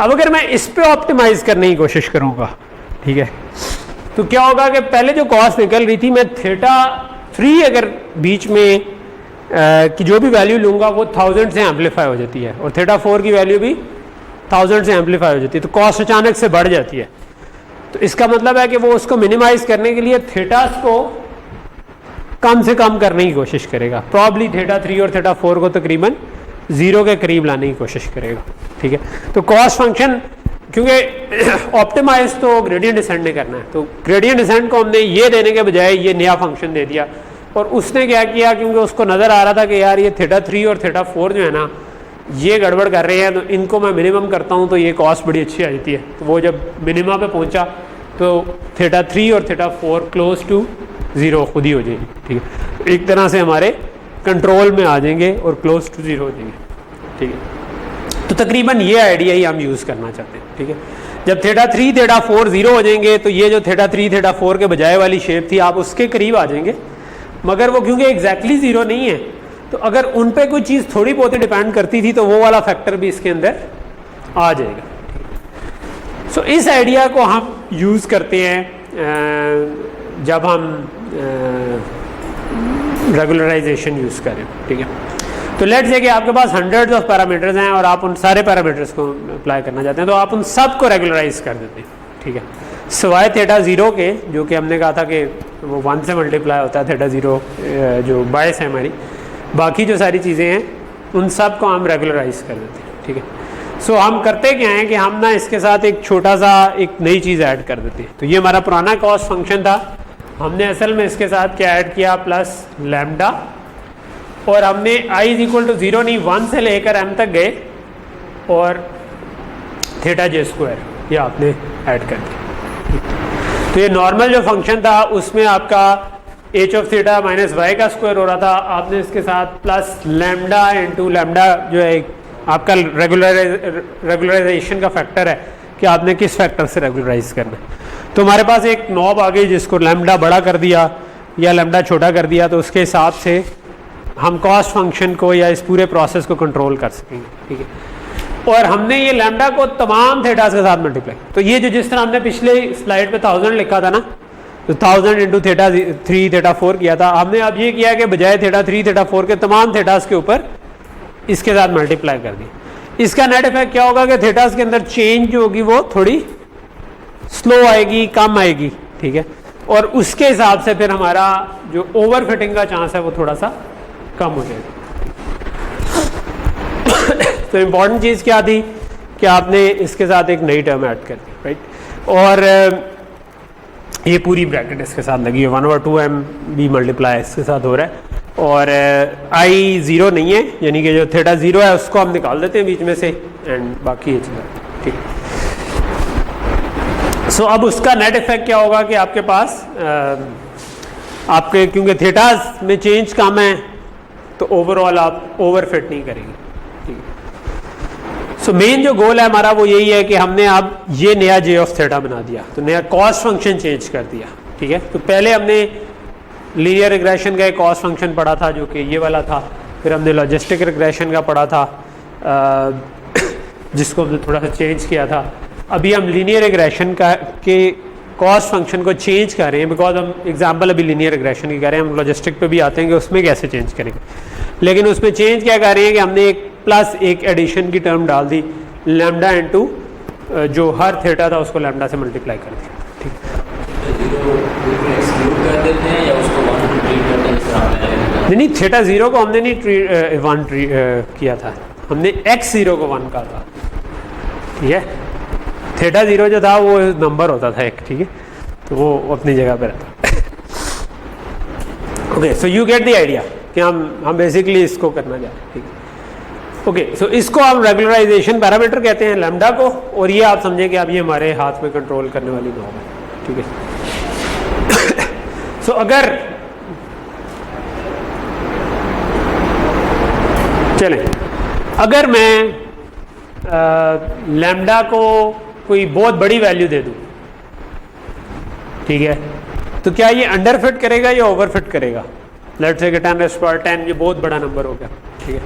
अब अगर मैं इस पे ऑप्टिमाइज करने की कोशिश करूँगा, ठीक है, तो क्या होगा कि पहले जो कॉस्ट निकल रही थी, मैं थीटा 3 अगर बीच में कि जो भी वैल्यू लूँगा वो 1000 से एम्पलीफाई हो जाती है, और थीटा 4 की वैल्यू भी 1000 से एम्पलीफाई हो जाती है, तो कॉस्ट अचानक से बढ़ जाती है। तो इसका मतलब है कि वो उसको मिनिमाइज करने के लिए थीटास को कम से कम करने की कोशिश करेगा, प्रॉब्ली थीटा 3 और थीटा 4 को तकरीबन 0 के करीब लाने की कोशिश करेगा, ठीक है। तो कॉस्ट फंक्शन, क्योंकि ऑप्टिमाइज तो ग्रेडियंट डिसेंट ने करना है, तो ग्रेडियंट डिसेंट को हमने ये देने के बजाय ये नया फंक्शन दे दिया, और उसने क्या किया, क्योंकि उसको नज़र आ रहा था कि यार ये थीटा 3 और थीटा 4 जो है ना ये गड़बड़ कर रहे हैं, तो इनको मैं मिनिमम करता हूँ तो ये कॉस्ट बड़ी अच्छी आ जाती है। तो वो जब मिनिमा पे पहुँचा तो थीटा 3 और थीटा 4 क्लोज टू 0 खुद ही हो जाएगी, ठीक है। एक तरह से हमारे कंट्रोल में आ जाएंगे और क्लोज टू 0 हो जाएंगे, ठीक है। तो तकरीबन ये आइडिया ही हम यूज़ करना चाहते हैं, ठीक है। जब थीटा 3 थीटा 4 0 हो जाएंगे तो ये जो थीटा 3 थीटा 4 के बजाय वाली शेप थी आप उसके करीब आ जाएंगे, मगर वो क्योंकि एग्जैक्टली 0 नहीं है, तो अगर उन पे कोई चीज़ थोड़ी बहुत ही डिपेंड करती थी तो वो वाला फैक्टर भी इसके अंदर आ जाएगा। सो इस आइडिया को हम यूज़ करते हैं जब हम रेगुलराइजेशन यूज़ करें, ठीक है। तो लेट्स से कि आपके पास हंड्रेड्स ऑफ पैरामीटर्स हैं और आप उन सारे पैरामीटर्स को अप्लाई करना चाहते हैं, तो आप उन सब को रेगुलराइज कर देते हैं, ठीक है, सिवाय थीटा 0 के, जो कि हमने कहा था कि वो 1 से मल्टीप्लाई होता है थीटा 0 जो बायस है हमारी। बाकी जो सारी चीज़ें हैं उन सब को हम रेगुलराइज कर देते हैं, ठीक है। सो हम करते क्या हैं कि हम ना इसके साथ एक छोटा सा एक नई चीज़ ऐड कर देते हैं। तो ये हमारा पुराना कॉस्ट फंक्शन था, हमने असल में इसके साथ क्या ऐड किया, प्लस लैम्डा, और हमने i = 0 नहीं 1 से लेकर m तक गए और थीटा j² ये आपने ऐड कर दिया। तो ये नॉर्मल जो फंक्शन था उसमें आपका h of theta minus y का स्क्वायर हो रहा था, आपने इसके साथ प्लस लैम्डा इंटू लैम्डा जो है आपका रेगुलराइजेशन का फैक्टर है कि आपने किस फैक्टर से रेगुलराइज करना है। तो हमारे पास एक नॉब आ गई जिसको लैम्डा बड़ा कर दिया या लैम्डा छोटा कर दिया, तो उसके हिसाब से हम कॉस्ट फंक्शन को या इस पूरे प्रोसेस को कंट्रोल कर सकेंगे, ठीक है। और हमने ये लैम्डा को तमाम थेटास के साथ मल्टीप्लाई, तो ये जो जिस तरह हमने पिछले स्लाइड पे 1000 लिखा था ना, तो 1000 इंटू थेटा 3 थेटा 4 किया था, हमने अब ये किया कि बजाय थेटा 3 थेटा 4 के तमाम थेटास के ऊपर इसके साथ मल्टीप्लाई कर दी। इसका नेट इफेक्ट क्या होगा कि थेटास के अंदर चेंज जो होगी वो थोड़ी स्लो आएगी, कम आएगी, ठीक है। और उसके हिसाब से फिर हमारा जो ओवर फिटिंग का चांस है वो थोड़ा सा कम हो जाएगा। तो इम्पॉर्टेंट चीज़ क्या थी कि आपने इसके साथ एक नई टर्म ऐड कर दी, राइट। और ये पूरी ब्रैकेट इसके साथ लगी है, 1/2m भी मल्टीप्लाई इसके साथ हो रहा है। और आई 0 नहीं है, यानी कि जो थेटा 0 है उसको हम निकाल देते हैं बीच में से, एंड बाकी ये चला, ठीक। सो अब उसका नेट इफेक्ट क्या होगा कि आपके पास आपके, क्योंकि थेटास में चेंज कम है तो ओवरऑल आप ओवर फिट नहीं करेंगे, ठीक है। सो मेन जो गोल है हमारा वो यही है कि हमने अब ये नया जे ऑफ थेटा बना दिया, तो नया कॉस्ट फंक्शन चेंज कर दिया, ठीक है। तो पहले हमने लीनियर रिग्रेशन का एक कॉस्ट फंक्शन पढ़ा था जो कि ये वाला था, फिर हमने लॉजिस्टिक रिग्रेशन का पढ़ा था जिसको हमने थोड़ा सा चेंज किया था। अभी हम लीनियर रिग्रेशन का के कॉस्ट फंक्शन को चेंज कर रहे हैं, बिकॉज हम एग्जांपल अभी लीनियर रिग्रेशन की कर रहे हैं, हम लॉजिस्टिक पे भी आते हैं कि उसमें कैसे चेंज करेंगे। लेकिन उसमें चेंज क्या कर रहे हैं कि हमने एक प्लस एक एडिशन की टर्म डाल दी, लैम्डा इनटू जो हर थेटा था उसको लैम्डा से मल्टीप्लाई कर दिया, ठीक। नहीं, थेटा 0 को हमने नहीं 1 किया था, हमने x0 को 1 कहा था, ठीक है। थेटा 0 जो था वो नंबर होता था एक, ठीक है, तो वो अपनी जगह पे रहता। Okay, so you get the idea कि हम बेसिकली इसको करना चाह रहे हैं, ठीक है। ओके, सो इसको हम रेगुलराइजेशन पैरामीटर कहते हैं लैम्डा को, और ये आप समझें कि अब ये हमारे हाथ में कंट्रोल करने वाली नॉर्म है, ठीक है। सो अगर चलें, अगर मैं लैम्डा को कोई बहुत बड़ी वैल्यू दे दूं, ठीक है, तो क्या ये अंडर फिट करेगा या ओवर फिट करेगा? लेट्स से 10⁻10 ये बहुत बड़ा नंबर हो गया, ठीक है,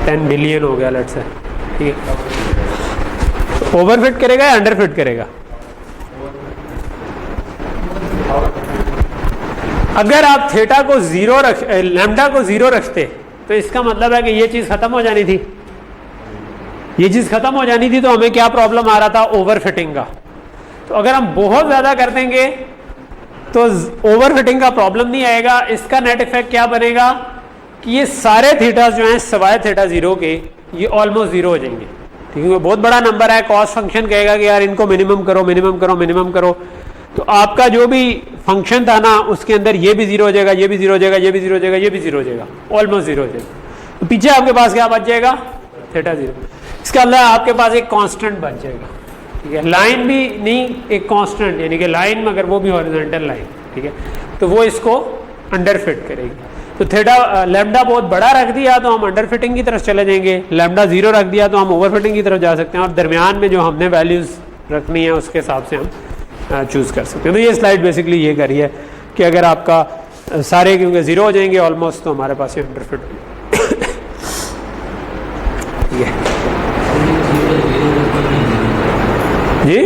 10 बिलियन हो गया लेट्स से, ठीक है। ओवर फिट करेगा या अंडर फिट करेगा? अगर आप थेटा को 0 लैम्डा को 0 रखते तो इसका मतलब है कि ये चीज खत्म हो जानी थी, ये चीज खत्म हो जानी थी, तो हमें क्या प्रॉब्लम आ रहा था? ओवर फिटिंग का। तो अगर हम बहुत ज्यादा कर देंगे तो ओवर फिटिंग का प्रॉब्लम नहीं आएगा। इसका नेट इफेक्ट क्या बनेगा कि ये सारे थीटा जो हैं सवाए थेटा 0 के, ये ऑलमोस्ट 0 हो जाएंगे, ठीक है। बहुत बड़ा नंबर है, कॉस्ट फंक्शन कहेगा कि यार इनको मिनिमम करो मिनिमम करो मिनिमम करो, तो आपका जो भी फंक्शन था ना उसके अंदर ये भी 0 हो जाएगा, ये भी 0 हो जाएगा, ये भी 0 हो जाएगा, ये भी 0 हो जाएगा, ऑलमोस्ट 0 हो जाएगा। तो पीछे आपके पास क्या बच जाएगा? थेटा 0। इसका अंदर आपके पास एक कांस्टेंट बच जाएगा, ठीक है। लाइन भी नहीं, एक कांस्टेंट, यानी कि लाइन मगर वो भी हॉरिजॉन्टल लाइन, ठीक है, तो वो इसको अंडर फिट करेगी। तो थेटा लैम्डा बहुत बड़ा रख दिया तो हम अंडर फिटिंग की तरफ चले जाएंगे, लैम्डा 0 रख दिया तो हम ओवर फिटिंग की तरफ जा सकते हैं, और दरमियान में जो हमने वैल्यूज रखनी है उसके हिसाब से हम चूज कर सकते हैं। तो ये स्लाइड बेसिकली ये करी है कि अगर आपका सारे क्योंकि 0 हो जाएंगे ऑलमोस्ट, तो हमारे पास ये अंडर फिट ये जी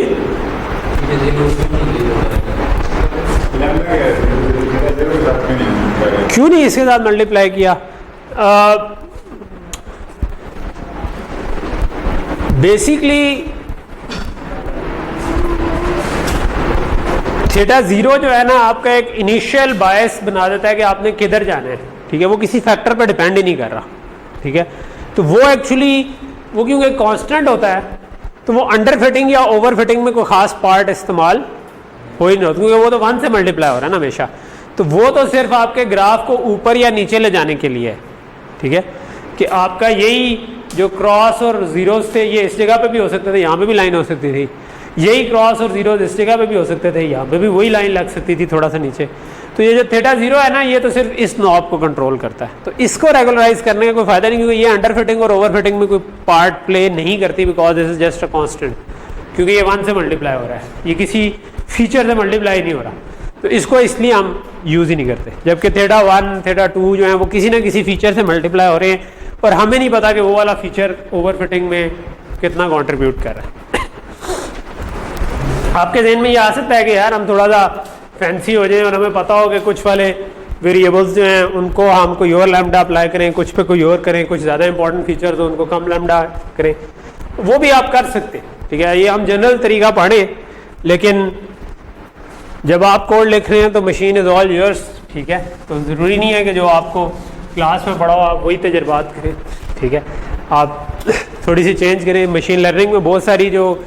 क्यों नहीं इसके साथ मल्टीप्लाई किया? बेसिकली थीटा 0 जो है ना आपका एक इनिशियल बायस बना देता है कि आपने किधर जाना है, ठीक है। वो किसी फैक्टर पर डिपेंड ही नहीं कर रहा, ठीक है। तो वो एक्चुअली वो क्योंकि कांस्टेंट होता है तो वो अंडर फिटिंग या ओवर फिटिंग में कोई खास पार्ट इस्तेमाल हो ही नहीं होता, क्योंकि वो तो 1 से मल्टीप्लाई हो रहा है ना हमेशा। तो वो तो सिर्फ आपके ग्राफ को ऊपर या नीचे ले जाने के लिए है, ठीक है, कि आपका यही जो क्रॉस और जीरोस थे ये इस जगह पे भी हो सकते थे, यहाँ पे भी लाइन हो सकती थी, यही क्रॉस और जीरोस इस जगह पे भी हो सकते थे, यहाँ पे भी वही लाइन लग सकती थी थोड़ा सा नीचे। तो ये जो थीटा 0 है ना, ये तो सिर्फ इस नॉब को कंट्रोल करता है, तो इसको रेगुलराइज करने का कोई फायदा नहीं, क्योंकि ये अंडर फिटिंग और ओवर फिटिंग में कोई पार्ट प्ले नहीं करती, because this is just a constant, क्योंकि ये 1 से मल्टीप्लाई हो रहा है, ये किसी फीचर से मल्टीप्लाई नहीं हो रहा, तो इसको इसलिए हम यूज ही नहीं करते। जबकि थीटा 1 थीटा 2 जो है वो किसी ना किसी फीचर से मल्टीप्लाई हो रहे हैं, और हमें नहीं पता कि वो वाला फीचर ओवर फिटिंग में कितना कॉन्ट्रीब्यूट कर रहा है। आपके जहन में ये आ सकता है कि यार हम थोड़ा सा फैंसी हो जाए और हमें पता हो कि कुछ वाले वेरिएबल्स जो हैं उनको हम कोई और लैम्डा अप्लाई करें, कुछ पे कोई और करें, कुछ ज़्यादा इंपॉर्टेंट फीचर्स हो उनको कम लैम्डा करें, वो भी आप कर सकते हैं, ठीक है। ये हम जनरल तरीका पढ़ें, लेकिन जब आप कोड लिख रहे हैं तो मशीन इज़ ऑल योर्स, ठीक है। तो ज़रूरी नहीं है कि जो आपको क्लास में पढ़ा हो आप वही तजर्बात करें, ठीक है। आप थोड़ी सी चेंज करें। मशीन लर्निंग में बहुत सारी जो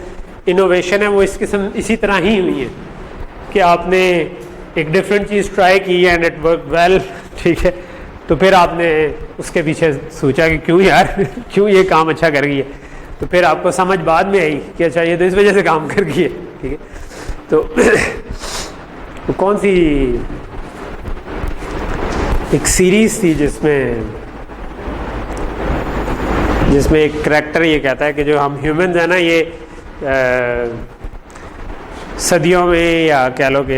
इनोवेशन है वो इस किस्म इसी तरह ही हुई है कि आपने एक डिफरेंट चीज़ ट्राई की एंड इट वर्क वेल, ठीक है, तो फिर आपने उसके पीछे सोचा कि क्यों यार क्यों ये काम अच्छा कर गई है, तो फिर आपको समझ बाद में आई कि अच्छा ये तो इस वजह से काम कर गई है, ठीक है। तो कौन सी एक सीरीज थी जिसमें एक करैक्टर ये कहता है कि जो हम ह्यूमंस हैं ना, ये सदियों में या कह लो कि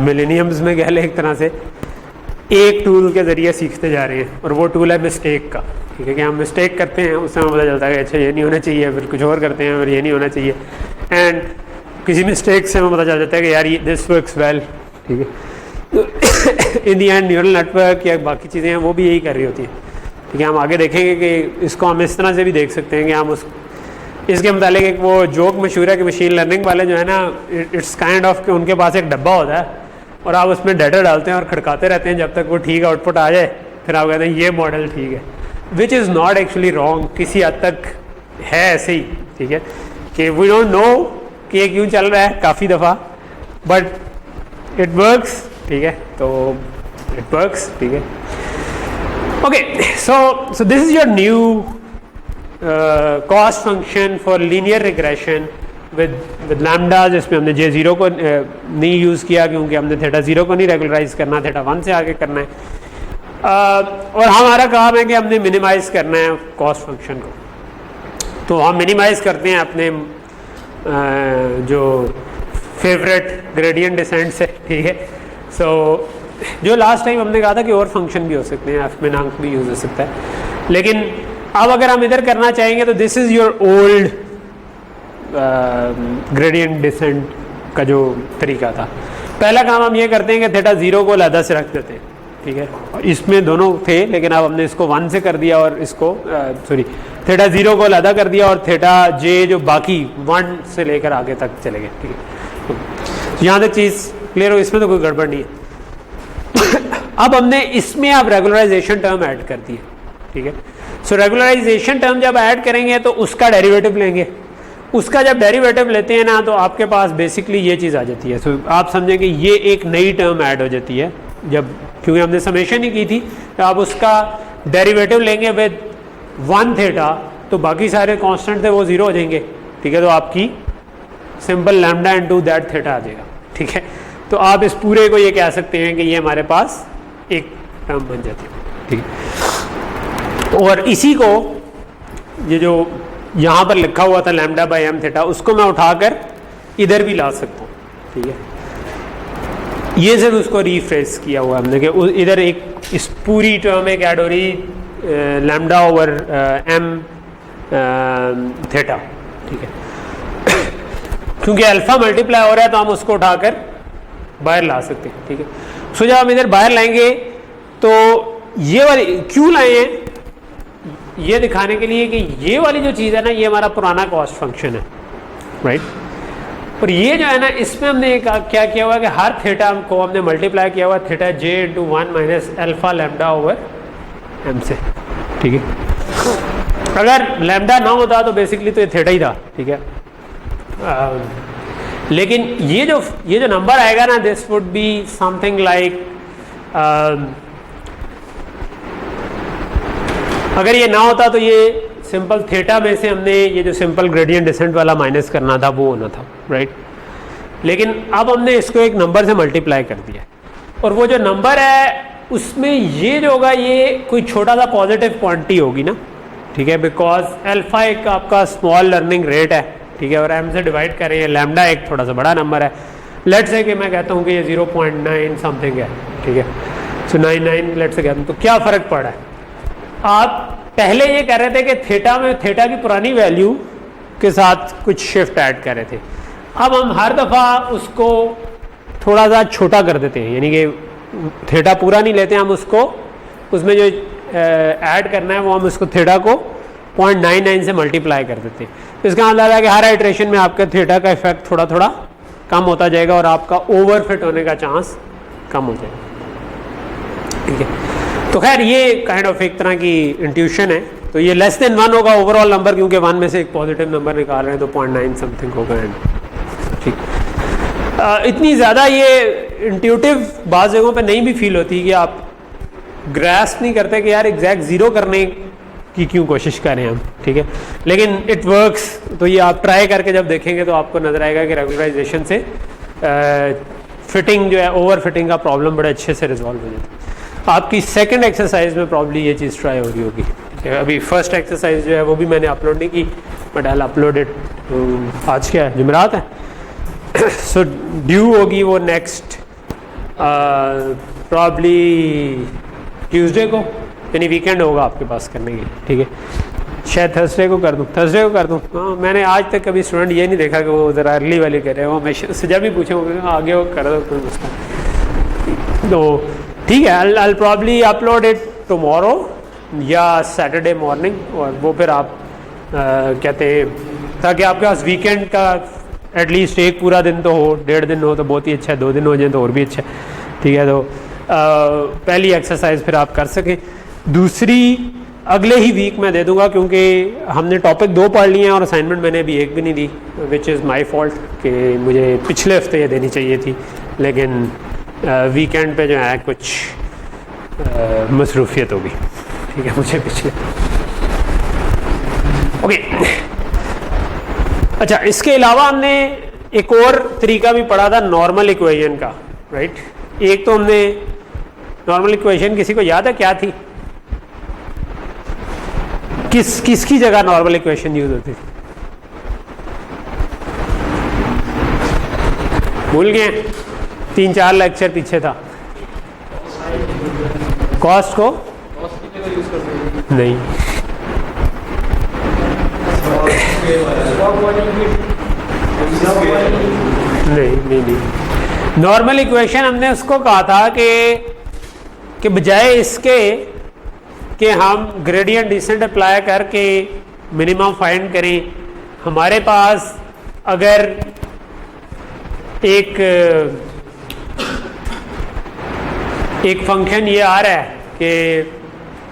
मिलेनियम्स में कह ले एक तरह से, एक टूल के ज़रिए सीखते जा रहे हैं, और वो टूल है मिस्टेक का, ठीक है। कि हम मिस्टेक करते हैं, उससे हमें पता चलता है कि अच्छा ये नहीं होना चाहिए, फिर कुछ और करते हैं, फिर ये नहीं होना चाहिए, एंड किसी मिस्टेक से हमें पता चल जाता है कि यार ये दिस वर्क्स वेल, ठीक है। तो इन दी एंड न्यूरल नेटवर्क या बाकी चीज़ें हैं वो भी यही कर रही होती हैं, ठीक है। हम आगे देखेंगे कि इसको हम इस तरह से भी देख सकते हैं कि हम इसके मुतालिक एक वो जोक मशहूर है कि मशीन लर्निंग वाले जो है ना, इट्स काइंड ऑफ कि उनके पास एक डब्बा होता है और आप उसमें डाटा डालते हैं और खड़काते रहते हैं जब तक वो ठीक आउटपुट आ जाए, फिर आप कहते हैं ये मॉडल ठीक है, which is not actually wrong, किसी हद तक है ऐसे ही, ठीक है। कि वी डोंट नो कि ये क्यों चल रहा है काफ़ी दफ़ा, बट इट वर्क्स, ठीक है। तो इट वर्क्स, ठीक है। Okay, so this is your new cost function for linear regression with lambda, जिसमें हमने J0 को नहीं यूज़ किया क्योंकि हमने थीटा 0 को नहीं रेगुलराइज करना, थीटा 1 से आगे करना है, और हमारा काम है कि हमने मिनिमाइज करना है कॉस्ट फंक्शन को। तो हम मिनिमाइज करते हैं अपने जो फेवरेट ग्रेडियंट डिसेंट से, ठीक है। सो जो लास्ट टाइम हमने कहा था कि और फंक्शन भी हो सकते हैं, एफ मिनांक भी यूज हो सकता है, लेकिन अब अगर हम इधर करना चाहेंगे तो this is your old gradient descent का जो तरीका था। पहला काम हम ये करते हैं कि थीटा 0 को अलग से रख देते हैं, ठीक है। और इसमें दोनों थे, लेकिन अब हमने इसको 1 से कर दिया और इसको थीटा 0 को अलग कर दिया और थीटा J जो बाकी 1 से लेकर आगे तक चले गए, ठीक है। यहाँ तक चीज़ क्लियर हो, इसमें तो कोई गड़बड़ नहीं है। अब हमने इसमें अब रेगुलराइजेशन टर्म ऐड कर दी है, ठीक है। सो रेगुलराइजेशन टर्म जब ऐड करेंगे तो उसका डेरिवेटिव लेंगे, उसका जब डेरिवेटिव लेते हैं ना तो आपके पास बेसिकली ये चीज़ आ जाती है। सो आप समझें कि ये एक नई टर्म ऐड हो जाती है जब, क्योंकि हमने समेशन ही की थी, तो आप उसका डेरिवेटिव लेंगे विद 1 थीटा, तो बाकी सारे कांस्टेंट थे वो 0 हो जाएंगे, ठीक है। तो आपकी simple lambda into that theta आ जाएगा, ठीक है। तो आप इस पूरे को ये कह सकते हैं कि ये हमारे पास एक टर्म बन जाती है, ठीक है। और इसी को ये जो यहाँ पर लिखा हुआ था लैम्डा बाई एम थीटा, उसको मैं उठाकर इधर भी ला सकता हूँ, ठीक है। ये सिर्फ उसको रीफ्रेश किया हुआ हमने कि इधर एक इस पूरी टर्म एक ऐड हो रही लैम्डा ओवर एम थीटा, ठीक है। क्योंकि अल्फा मल्टीप्लाई हो रहा है तो हम उसको उठाकर बाहर ला सकते हैं, ठीक है। सो जब हम इधर बाहर लाएंगे तो ये वाली क्यों लाए हैं, ये दिखाने के लिए कि ये वाली जो चीज़ है ना, ये हमारा पुराना कॉस्ट फंक्शन है, राइट। और ये जो है ना, इसमें हमने क्या किया हुआ है कि हर थीटा को हमने मल्टीप्लाई किया हुआ theta J into 1 minus alpha lambda over M से, ठीक है। अगर लैम्डा ना होता तो बेसिकली तो ये थीटा ही था, ठीक है। लेकिन ये जो नंबर आएगा ना, this would be something like, अगर ये ना होता तो ये सिंपल थीटा में से हमने ये जो सिंपल ग्रेडियंट डिसेंट वाला माइनस करना था वो होना था, राइट। लेकिन अब हमने इसको एक नंबर से मल्टीप्लाई कर दिया और वो जो नंबर है उसमें ये जो होगा ये कोई छोटा सा पॉजिटिव क्वांटिटी होगी ना, ठीक है, बिकॉज अल्फा एक आपका स्मॉल लर्निंग रेट है, ठीक है, और एम से डिवाइड कर रहे हैं, लैम्डा एक थोड़ा सा बड़ा नंबर है, लेट्स से कि मैं कहता हूँ कि ये 0.9 समथिंग है, ठीक है, सो 99 लेट्स से कहता हूँ, तो क्या फ़र्क पड़ा है? आप पहले ये कह रहे थे कि थीटा में थीटा की पुरानी वैल्यू के साथ कुछ शिफ्ट ऐड कर रहे थे, अब हम हर दफ़ा उसको थोड़ा सा छोटा कर देते हैं, यानी कि थीटा पूरा नहीं लेते, हम उसको उसमें जो ऐड करना है वो हम उसको थीटा को 0.99 से मल्टीप्लाई कर देते हैं। तो इसका मतलब है कि हर आइट्रेशन में आपका थीटा का इफेक्ट थोड़ा थोड़ा कम होता जाएगा और आपका ओवरफिट होने का चांस कम हो जाएगा, ठीक है। तो खैर ये काइंड ऑफ एक तरह की इंट्यूशन है। तो ये लेस देन 1 होगा ओवरऑल नंबर, क्योंकि 1 में से एक पॉजिटिव नंबर निकाल रहे हैं, तो 0.9 समथिंग होगा, ठीक। इतनी ज़्यादा ये इंट्यूटिव बाज़ जगहों पे नहीं भी फील होती कि आप ग्रास्प नहीं करते कि यार एग्जैक्ट ज़ीरो करने की क्यों कोशिश करें हम, ठीक है, लेकिन इट वर्क्स। तो ये आप ट्राई करके जब देखेंगे तो आपको नज़र आएगा कि रेगुलराइजेशन से फिटिंग जो है, ओवर फिटिंग का प्रॉब्लम बड़े अच्छे से रिजॉल्व हो जाता है। आपकी सेकंड एक्सरसाइज में प्रॉब्ली ये चीज़ ट्राई हो रही होगी, ठीक है। अभी फर्स्ट एक्सरसाइज जो है वो भी मैंने अपलोड नहीं की, बट आई अपलोड इट, आज क्या है, जुमेरात है, सो ड्यू होगी वो नेक्स्ट प्रॉब्ली ट्यूसडे को, यानी वीकेंड होगा आपके पास करने के, ठीक है। शायद थर्सडे को कर दूँ, थर्सडे को कर दूँ। हाँ, मैंने आज तक कभी स्टूडेंट ये नहीं देखा कि वो ज़रा अर्ली वाली कर रहे हैं, वो हमेशा से जब भी पूछे वो आगे वो कर दो कोई मसला। तो ठीक है, I probably upload it tomorrow या सैटरडे मॉर्निंग, और वो फिर आप कहते हैं ताकि आपके पास वीकेंड का एटलीस्ट एक पूरा दिन तो हो, 1.5 दिन हो तो बहुत ही अच्छा है, 2 दिन हो जाए तो और भी अच्छा है, ठीक है। तो पहली एक्सरसाइज फिर आप कर सकें, दूसरी अगले ही वीक में दे दूंगा, क्योंकि हमने टॉपिक 2 पढ़ लिए हैं और असाइनमेंट मैंने अभी एक भी नहीं दी, विच इज़ माई फॉल्ट कि मुझे पिछले हफ्ते ये देनी चाहिए थी, लेकिन वीकेंड पे जो है कुछ मसरूफियत होगी, ठीक है, मुझे पिछले। ओके, अच्छा, इसके अलावा हमने एक और तरीका भी पढ़ा था नॉर्मल इक्वेशन का, राइट। एक तो हमने नॉर्मल इक्वेशन, किसी को याद है क्या थी, किसकी जगह नॉर्मल इक्वेशन यूज होती थी? भूल गए? 3-4 लेक्चर पीछे था। कॉस्ट को नहीं, नहीं। नॉर्मल इक्वेशन हमने उसको कहा था कि बजाय इसके कि हम ग्रेडियंट डिसेंट अप्लाई करके मिनिमम फाइंड करें, हमारे पास अगर एक फंक्शन ये आ रहा है कि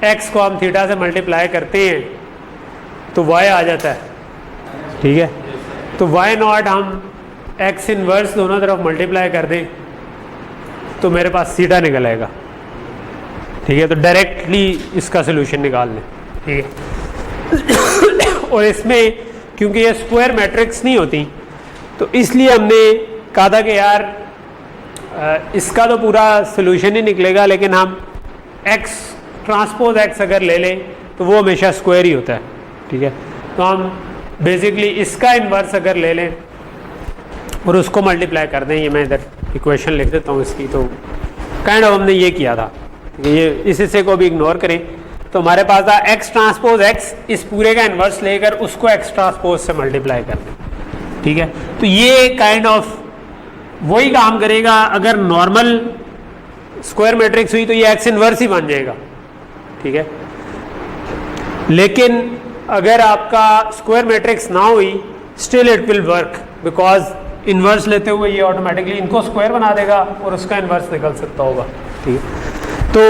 x को हम थीटा से मल्टीप्लाई करते हैं तो y आ जाता है, ठीक है। तो y नॉट हम x इनवर्स दोनों तरफ मल्टीप्लाई कर दें तो मेरे पास थीटा निकल आएगा, ठीक है। तो डायरेक्टली इसका सोल्यूशन निकाल लें, ठीक है। और इसमें क्योंकि ये स्क्वायर मैट्रिक्स नहीं होती तो इसलिए हमने कहा था कि यार इसका तो पूरा सोल्यूशन ही निकलेगा, लेकिन हम x ट्रांसपोज x अगर ले लें तो वो हमेशा स्क्वायर ही होता है, ठीक है। तो हम बेसिकली इसका इन्वर्स अगर ले लें और उसको मल्टीप्लाई कर दें, ये मैं इधर इक्वेशन लिख देता हूँ इसकी, तो काइंड ऑफ हमने ये किया था, ये इस हिस्से को भी इग्नोर करें तो हमारे पास था x ट्रांसपोज x, इस पूरे का इन्वर्स लेकर उसको x ट्रांसपोज से मल्टीप्लाई कर दें, ठीक है। तो ये काइंड ऑफ वही काम करेगा। अगर नॉर्मल स्क्वायर मैट्रिक्स हुई तो ये x इन्वर्स ही बन जाएगा, ठीक है। लेकिन अगर आपका स्क्वायर मैट्रिक्स ना हुई still it will work, because inverse लेते हुए ये ऑटोमेटिकली इनको स्क्वायर बना देगा और उसका इन्वर्स निकल सकता होगा, ठीक है। तो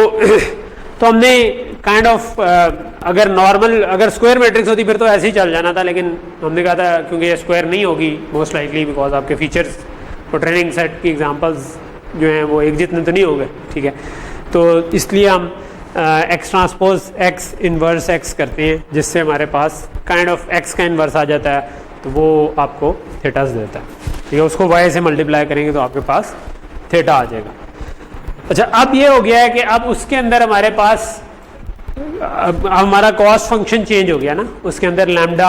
हमने काइंड ऑफ अगर नॉर्मल अगर स्क्वायर मैट्रिक्स होती फिर तो ऐसे ही चल जाना था, लेकिन हमने कहा था क्योंकि ये स्क्वायर नहीं होगी मोस्ट लाइकली, बिकॉज आपके फीचर्स और ट्रेनिंग सेट की एग्जांपल्स जो हैं वो एक जितने तो नहीं होंगे, ठीक है। तो इसलिए हम x transpose x inverse x करते हैं, जिससे हमारे पास काइंड ऑफ x का इन्वर्स आ जाता है, तो वो आपको थीटास देता है। ठीक है, उसको y से मल्टीप्लाई करेंगे तो आपके पास थीटा आ जाएगा। अच्छा, अब ये हो गया है कि अब उसके अंदर हमारे पास अब हमारा कॉस्ट फंक्शन चेंज हो गया ना, उसके अंदर लैम्डा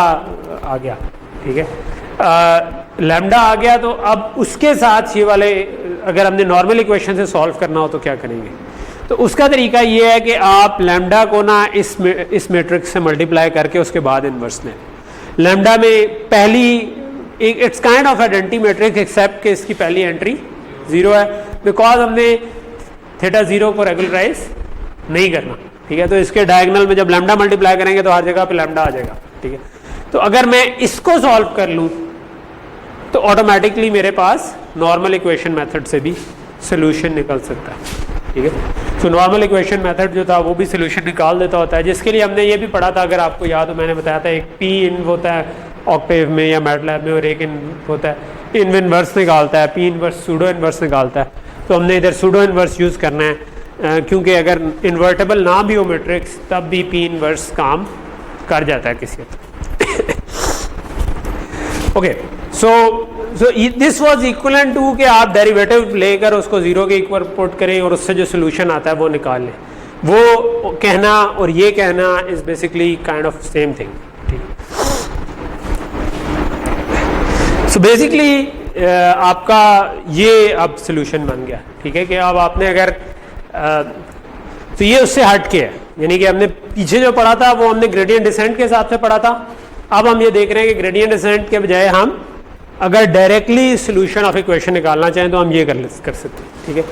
आ गया, ठीक है, लैम्डा आ गया। तो अब उसके साथ ये वाले अगर हमने नॉर्मल इक्वेशन से सॉल्व करना हो तो क्या करेंगे? तो उसका तरीका ये है कि आप लैम्डा को ना इस मैट्रिक्स से मल्टीप्लाई करके उसके बाद इन्वर्स लें। लैम्डा में पहली it's kind of identity matrix except कि इसकी पहली एंट्री 0 है, बिकॉज हमने थीटा 0 को रेगुलराइज नहीं करना, ठीक है। तो इसके डायगोनल में जब लैम्डा मल्टीप्लाई करेंगे तो हर जगह पे लैम्डा आ जाएगा, ठीक है। तो अगर मैं इसको सॉल्व कर लूँ तो ऑटोमेटिकली मेरे पास नॉर्मल इक्वेशन मेथड से भी सोल्यूशन निकल सकता है, ठीक है। तो नॉर्मल इक्वेशन मेथड जो था वो भी सोल्यूशन निकाल देता होता है, जिसके लिए हमने ये भी पढ़ा था, अगर आपको याद हो मैंने बताया था, एक पी इन होता है ऑक्टेव में या मैटलैब में और एक इन होता है इनवर्स निकालता है, पी इनवर्स सूडो इनवर्स निकालता है। तो हमने इधर सूडो इनवर्स यूज़ करना है, क्योंकि अगर इन्वर्टेबल ना भी हो मैट्रिक्स तब भी पी इनवर्स काम कर जाता है किसी हद। Okay, so this was equivalent to कि आप डेरिवेटिव लेकर उसको 0 के इक्वल पुट करें और उससे जो सोल्यूशन आता है वो निकाल लें। वो कहना और ये कहना is basically kind of same thing, ठीक। सो बेसिकली आपका ये अब सोल्यूशन बन गया, ठीक है, कि अब आपने अगर तो ये उससे हट के है, यानी कि हमने पीछे जो पढ़ा था वो हमने ग्रेडियंट डिसेंट के हिसाब से पढ़ा था। अब हम ये देख रहे हैं कि ग्रेडियंट डिसेंट के बजाय हम अगर डायरेक्टली सोल्यूशन ऑफ इक्वेशन निकालना चाहें तो हम ये कर सकते हैं, ठीक है।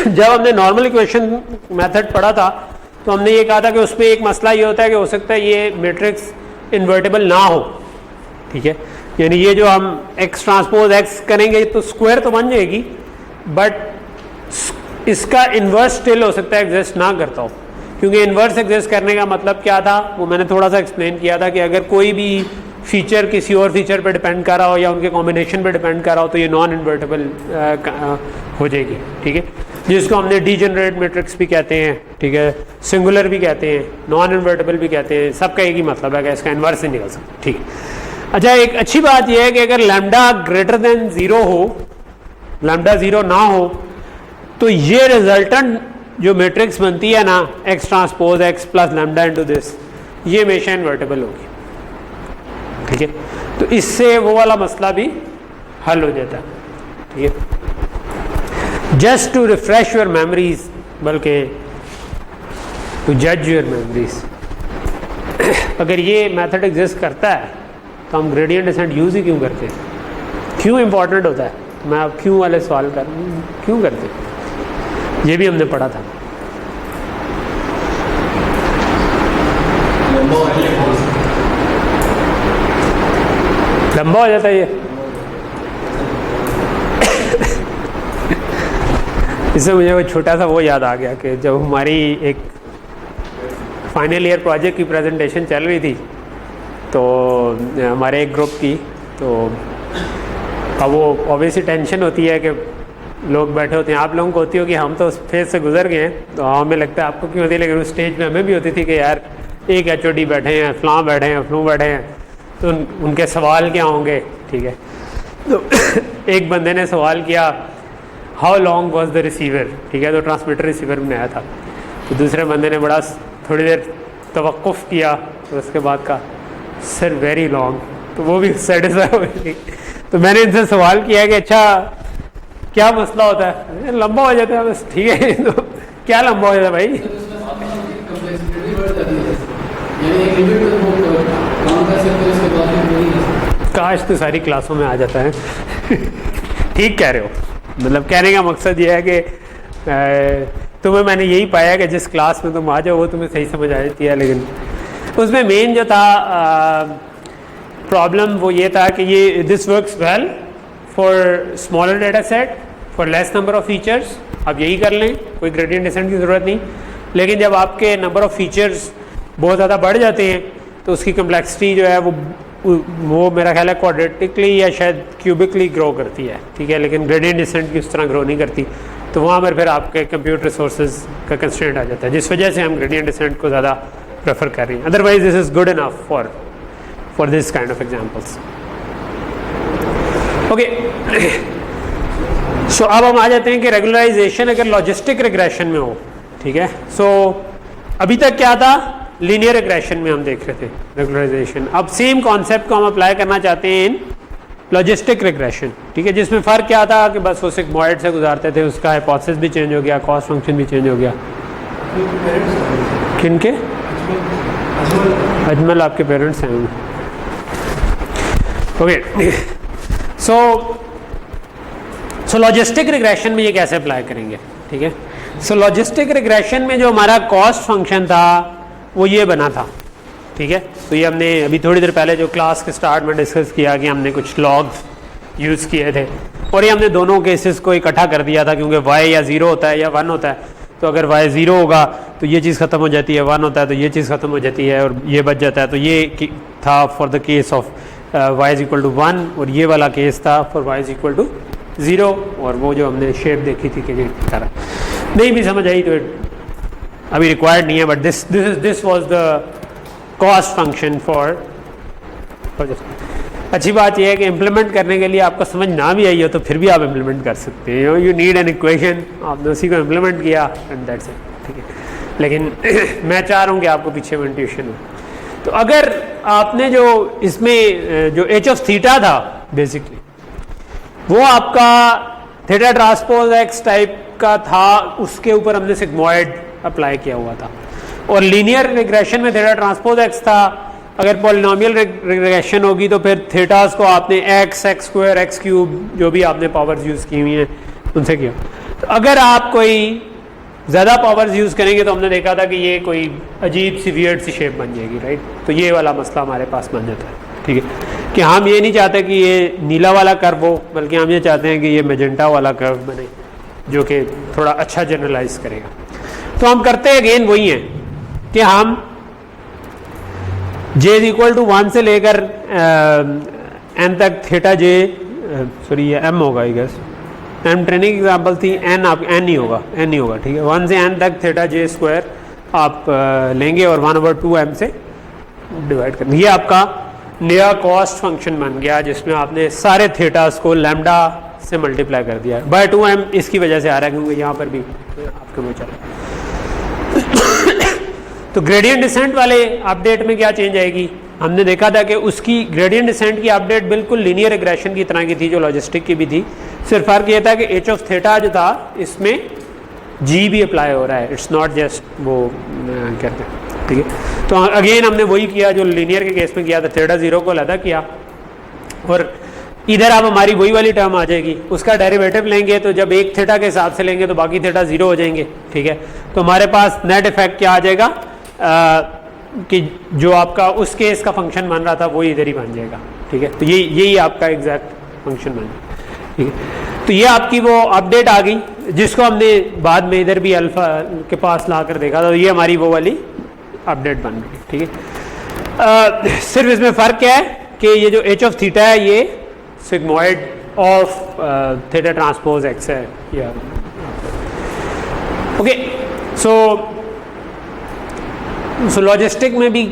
जब हमने नॉर्मल इक्वेशन मेथड पढ़ा था तो हमने ये कहा था कि उसमें एक मसला ये होता है कि हो सकता है ये मैट्रिक्स इन्वर्टेबल ना हो, ठीक है, यानी ये जो हम x ट्रांसपोज x करेंगे तो स्क्वायर तो बन जाएगी, बट इसका इन्वर्स स्टिल हो सकता है एग्जिस्ट ना करता हो, क्योंकि इन्वर्स एग्जिस्ट करने का मतलब क्या था वो मैंने थोड़ा सा एक्सप्लेन किया था कि अगर कोई भी फीचर किसी और फीचर पे डिपेंड कर रहा हो या उनके कॉम्बिनेशन पे डिपेंड कर रहा हो तो ये नॉन इन्वर्टेबल हो जाएगी, ठीक है, जिसको हमने डीजेनरेट मैट्रिक्स भी कहते हैं, ठीक है, सिंगुलर भी कहते हैं, नॉन इन्वर्टेबल भी कहते हैं, सबका एक ही मतलब है कि इसका इन्वर्स ही निकल सकता है, ठीक है। अच्छा, एक अच्छी बात यह है कि अगर लैम्डा ग्रेटर देन 0 हो, लैम्डा 0 ना हो, तो ये रिजल्टेंट जो मैट्रिक्स बनती है ना x transpose x plus lambda into this, ये हमेशा इन्वर्टेबल होगी, ठीक है। तो इससे वो वाला मसला भी हल हो जाता है, ठीक है। Just to refresh your memories, बल्कि टू जज योर मेमोरीज, अगर ये मेथड एग्जिस्ट करता है तो हम ग्रेडियंट डिसेंट यूज ही क्यों करते हैं? क्यों इंपॉर्टेंट होता है? मैं अब क्यों वाले सवाल कर क्यों करते हैं? ये भी हमने पढ़ा था। लंबा हो जाता है ये। इससे मुझे वो छोटा सा वो याद आ गया कि जब हमारी एक फाइनल ईयर प्रोजेक्ट की प्रेजेंटेशन चल रही थी तो हमारे एक ग्रुप की, तो अब वो ऑब्वियसली टेंशन होती है कि लोग बैठे होते हैं, आप लोगों को होती होगी, हम तो उस फेज से गुजर गए हैं तो हमें लगता है आपको क्यों होती है, लेकिन उस स्टेज पे हमें भी होती थी कि यार एक HOD बैठे हैं, फलां बैठे हैं, फ्लू बैठे हैं, तो उनके सवाल क्या होंगे, ठीक है। तो एक बंदे ने सवाल किया how long was the receiver, ठीक है, तो ट्रांसमीटर रिसीवर में आया था। तो दूसरे बंदे ने बड़ा थोड़ी देर तवक्कुफ़ किया, तो उसके बाद कहा सर वेरी लॉन्ग, तो वो भी सेटिस्फाई हो गई। तो मैंने इनसे सवाल किया कि अच्छा क्या मसला होता है? लंबा हो जाता है बस, ठीक है। तो क्या लंबा हो जाता है भाई? काश तो सारी क्लासों में आ जाता है। ठीक कह रहे हो, मतलब कहने का मकसद ये है कि तुम्हें मैंने यही पाया कि जिस क्लास में तुम आ जाओ वो तुम्हें सही समझ आ जाती है, लेकिन उसमें मेन जो था प्रॉब्लम वो ये था कि ये this works well for smaller data set for less number of features, आप यही कर लें, कोई ग्रेडियंट डिसेंट की ज़रूरत नहीं। लेकिन जब आपके नंबर ऑफ फीचर्स बहुत ज़्यादा बढ़ जाते हैं तो उसकी कम्प्लेक्सिटी जो है वो मेरा ख्याल है क्वाड्रेटिकली या शायद क्यूबिकली ग्रो करती है, ठीक है, लेकिन ग्रेडियंट डिसेंट की उस तरह ग्रो नहीं करती। तो वहाँ पर फिर आपके कंप्यूटर रिसोर्सेज का कंस्ट्रेंट आ जाता है, जिस वजह से हम ग्रेडियंट डिसेंट को ज़्यादा प्रेफर कर रहे हैं। Otherwise this is good enough for this kind of examples. Okay, so अब हम आ जाते हैं कि रेगुलराइजेशन अगर लॉजिस्टिक रिग्रेशन में हो, ठीक है। सो अभी तक क्या था, लीनियर रिग्रेशन में हम देख रहे थे रेगुलराइजेशन। अब सेम कॉन्सेप्ट को हम अप्लाई करना चाहते हैं इन लॉजिस्टिक रिग्रेशन, ठीक है, जिसमें फ़र्क क्या था कि बस वो सिग्मॉइड से गुजारते थे, उसका हाइपोथेसिस भी चेंज हो गया, कॉस्ट फंक्शन भी चेंज हो गया। किनके? अजमल आपके पेरेंट्स हैं। ओके, सो लॉजिस्टिक रिग्रेशन में ये कैसे अप्लाई करेंगे, ठीक है। सो लॉजिस्टिक रिग्रेशन में जो हमारा कॉस्ट फंक्शन था वो ये बना था, ठीक है। तो ये हमने अभी थोड़ी देर पहले जो क्लास के स्टार्ट में डिस्कस किया कि हमने कुछ लॉग्स यूज़ किए थे और ये हमने दोनों केसेस को इकट्ठा कर दिया था, क्योंकि y या 0 होता है या 1 होता है। तो अगर y 0 होगा तो ये चीज़ ख़त्म हो जाती है, 1 होता है तो ये चीज़ ख़त्म हो जाती है और ये बच जाता है। तो ये था for the case of y is equal to 1 और ये वाला केस था for y is equal to 0। और वो जो हमने शेप देखी थी कि तरह नहीं भी समझ आई तो अभी रिक्वायर्ड नहीं है, but this was the cost function for. अच्छी बात यह है कि इम्प्लीमेंट करने के लिए आपको समझ ना भी आई हो तो फिर भी आप इम्प्लीमेंट कर सकते हैं। यू नीड एन इक्वेशन, आपने उसी को इम्प्लीमेंट किया एंड दैट्स इट, ठीक है। लेकिन मैं चाह रहा हूँ कि आपको पीछे में इंट्यूशन हो। तो अगर आपने जो इसमें जो एच ऑफ थीटा था बेसिकली वो आपका थीटा ट्रांसपोज एक्स टाइप का था, उसके ऊपर हमने सिग्मॉइड अप्लाई किया हुआ था। और लीनियर रिग्रेशन में थीटा ट्रांसपोज एक्स था। अगर पॉलिनोमियल रिग्रेशन होगी तो फिर थीटास को आपने x, x square, x cube जो भी आपने पावर्स यूज़ की हुई हैं उनसे किया। तो अगर आप कोई ज़्यादा पावर्स यूज़ करेंगे तो हमने देखा था कि ये कोई अजीब सी वियर्ड सी शेप बन जाएगी, राइट। तो ये वाला मसला हमारे पास बन जाता है, ठीक है, कि हम ये नहीं चाहते कि ये नीला वाला कर्व हो, बल्कि हम ये चाहते हैं कि ये मेजेंटा वाला कर्व बने जो कि थोड़ा अच्छा जनरलाइज करेगा। तो हम करते हैं अगेन वही है कि हम j इज इक्वल टू 1 से लेकर n तक थीटा j, सॉरी ये m होगा I guess, m training example थी, n आप n ही होगा, ठीक है। 1 से n तक थीटा j स्क्वायर आप लेंगे और 1/2m से डिवाइड कर, ये आपका नया कॉस्ट फंक्शन बन गया जिसमें आपने सारे थीटास को लैम्डा से मल्टीप्लाई कर दिया। बाय 2m इसकी वजह से आ रहा है क्योंकि यहाँ पर भी आपके वो चल रहा है। तो ग्रेडियंट डिसेंट वाले अपडेट में क्या चेंज आएगी, हमने देखा था कि उसकी ग्रेडियंट डिसेंट की अपडेट बिल्कुल लीनियर रिग्रेशन की तरह की थी जो लॉजिस्टिक की भी थी। सिर्फ फर्क ये था कि एच ऑफ थीटा जो था इसमें जी भी अप्लाई हो रहा है, इट्स नॉट जस्ट वो कहते हैं, ठीक है। तो अगेन हमने वही किया जो लीनियर के केस में किया था, थीटा 0 को अलग किया और इधर अब हमारी वही वाली टर्म आ जाएगी, उसका डेरिवेटिव लेंगे तो जब एक थीटा के हिसाब से लेंगे तो बाकी थीटा 0 हो जाएंगे, ठीक है। तो हमारे पास नेट इफेक्ट क्या आ जाएगा कि जो आपका उस केस का फंक्शन बन रहा था वो इधर ही बन जाएगा, ठीक है। तो यही आपका एग्जैक्ट फंक्शन बन जाएगा, ठीक है। तो ये आपकी वो अपडेट आ गई जिसको हमने बाद में इधर भी अल्फा के पास ला कर देखा था, तो ये हमारी वो वाली अपडेट बन गई, ठीक है। सिर्फ इसमें फ़र्क क्या है कि ये जो एच ऑफ थीटा है ये sigmoid of theta transpose x है, या ओके। सो लॉजिस्टिक में भी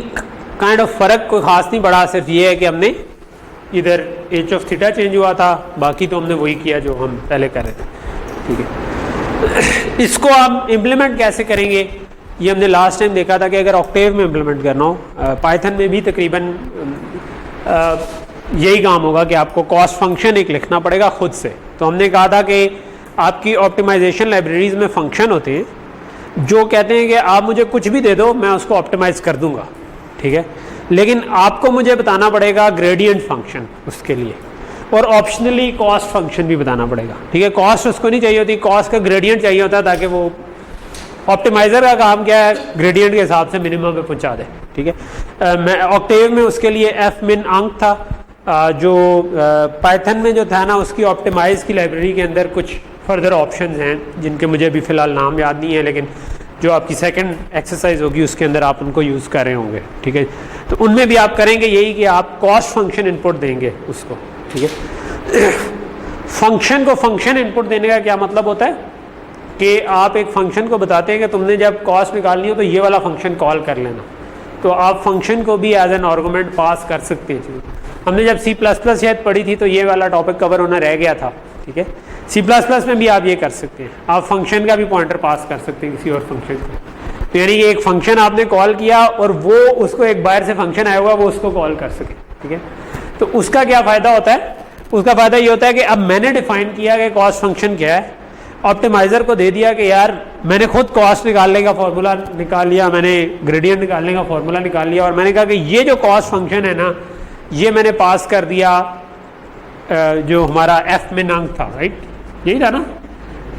काइंड ऑफ फ़र्क कोई ख़ास नहीं पड़ा, सिर्फ ये है कि हमने इधर एच ऑफ थीटा चेंज हुआ था, बाकी तो हमने वही किया जो हम पहले कर रहे थे, ठीक है। इसको हम इम्प्लीमेंट कैसे करेंगे ये हमने लास्ट टाइम देखा था कि अगर ऑक्टेव में इम्प्लीमेंट करना हो, पाइथन में भी तकरीबन यही काम होगा कि आपको कॉस्ट फंक्शन एक लिखना पड़ेगा खुद से। तो हमने कहा था कि आपकी ऑप्टिमाइजेशन लाइब्रेरीज में फंक्शन होते हैं जो कहते हैं कि आप मुझे कुछ भी दे दो मैं उसको ऑप्टिमाइज कर दूंगा, ठीक है, लेकिन आपको मुझे बताना पड़ेगा ग्रेडियंट फंक्शन उसके लिए, और ऑप्शनली कॉस्ट फंक्शन भी बताना पड़ेगा, ठीक है। कॉस्ट उसको नहीं चाहिए होती, कॉस्ट का ग्रेडियंट चाहिए होता है ताकि वो ऑप्टिमाइज़र का काम क्या है ग्रेडियंट के हिसाब से मिनिमम पे पहुंचा दे, ठीक है। मैं ऑक्टेव में उसके लिए एफ मिन अंक था, जो पाइथन में जो था ना उसकी ऑप्टिमाइज की लाइब्रेरी के अंदर कुछ फर्दर ऑप्शंस हैं जिनके मुझे अभी फ़िलहाल नाम याद नहीं है, लेकिन जो आपकी सेकंड एक्सरसाइज होगी उसके अंदर आप उनको यूज़ कर रहे होंगे, ठीक है। तो उनमें भी आप करेंगे यही कि आप कॉस्ट फंक्शन इनपुट देंगे उसको, ठीक है। फंक्शन को फंक्शन इनपुट देने का क्या मतलब होता है कि आप एक फंक्शन को बताते हैं कि तुमने जब कॉस्ट निकालनी हो तो ये वाला फंक्शन कॉल कर लेना, तो आप फंक्शन को भी एज एन आर्गुमेंट पास कर सकते हैं। हमने जब C++ शायद पढ़ी थी तो ये वाला टॉपिक कवर होना रह गया था, ठीक है। C++ में भी आप ये कर सकते हैं, आप फंक्शन का भी पॉइंटर पास कर सकते हैं किसी और फंक्शन को। तो यानी एक फंक्शन आपने कॉल किया और वो उसको एक बाहर से फंक्शन आया हुआ वो उसको कॉल कर सके, ठीक है। तो उसका क्या फ़ायदा होता है? उसका फ़ायदा ये होता है कि अब मैंने डिफाइन किया कि कॉस्ट फंक्शन क्या है, ऑप्टिमाइज़र को दे दिया कि यार मैंने खुद कॉस्ट निकालने का फॉर्मूला निकाल लिया, मैंने ग्रेडियंट निकालने का फॉर्मूला निकाल लिया, और मैंने कहा कि ये जो कॉस्ट फंक्शन है ना, ये मैंने पास कर दिया जो हमारा एफ मिन अंक था, राइट, यही था ना,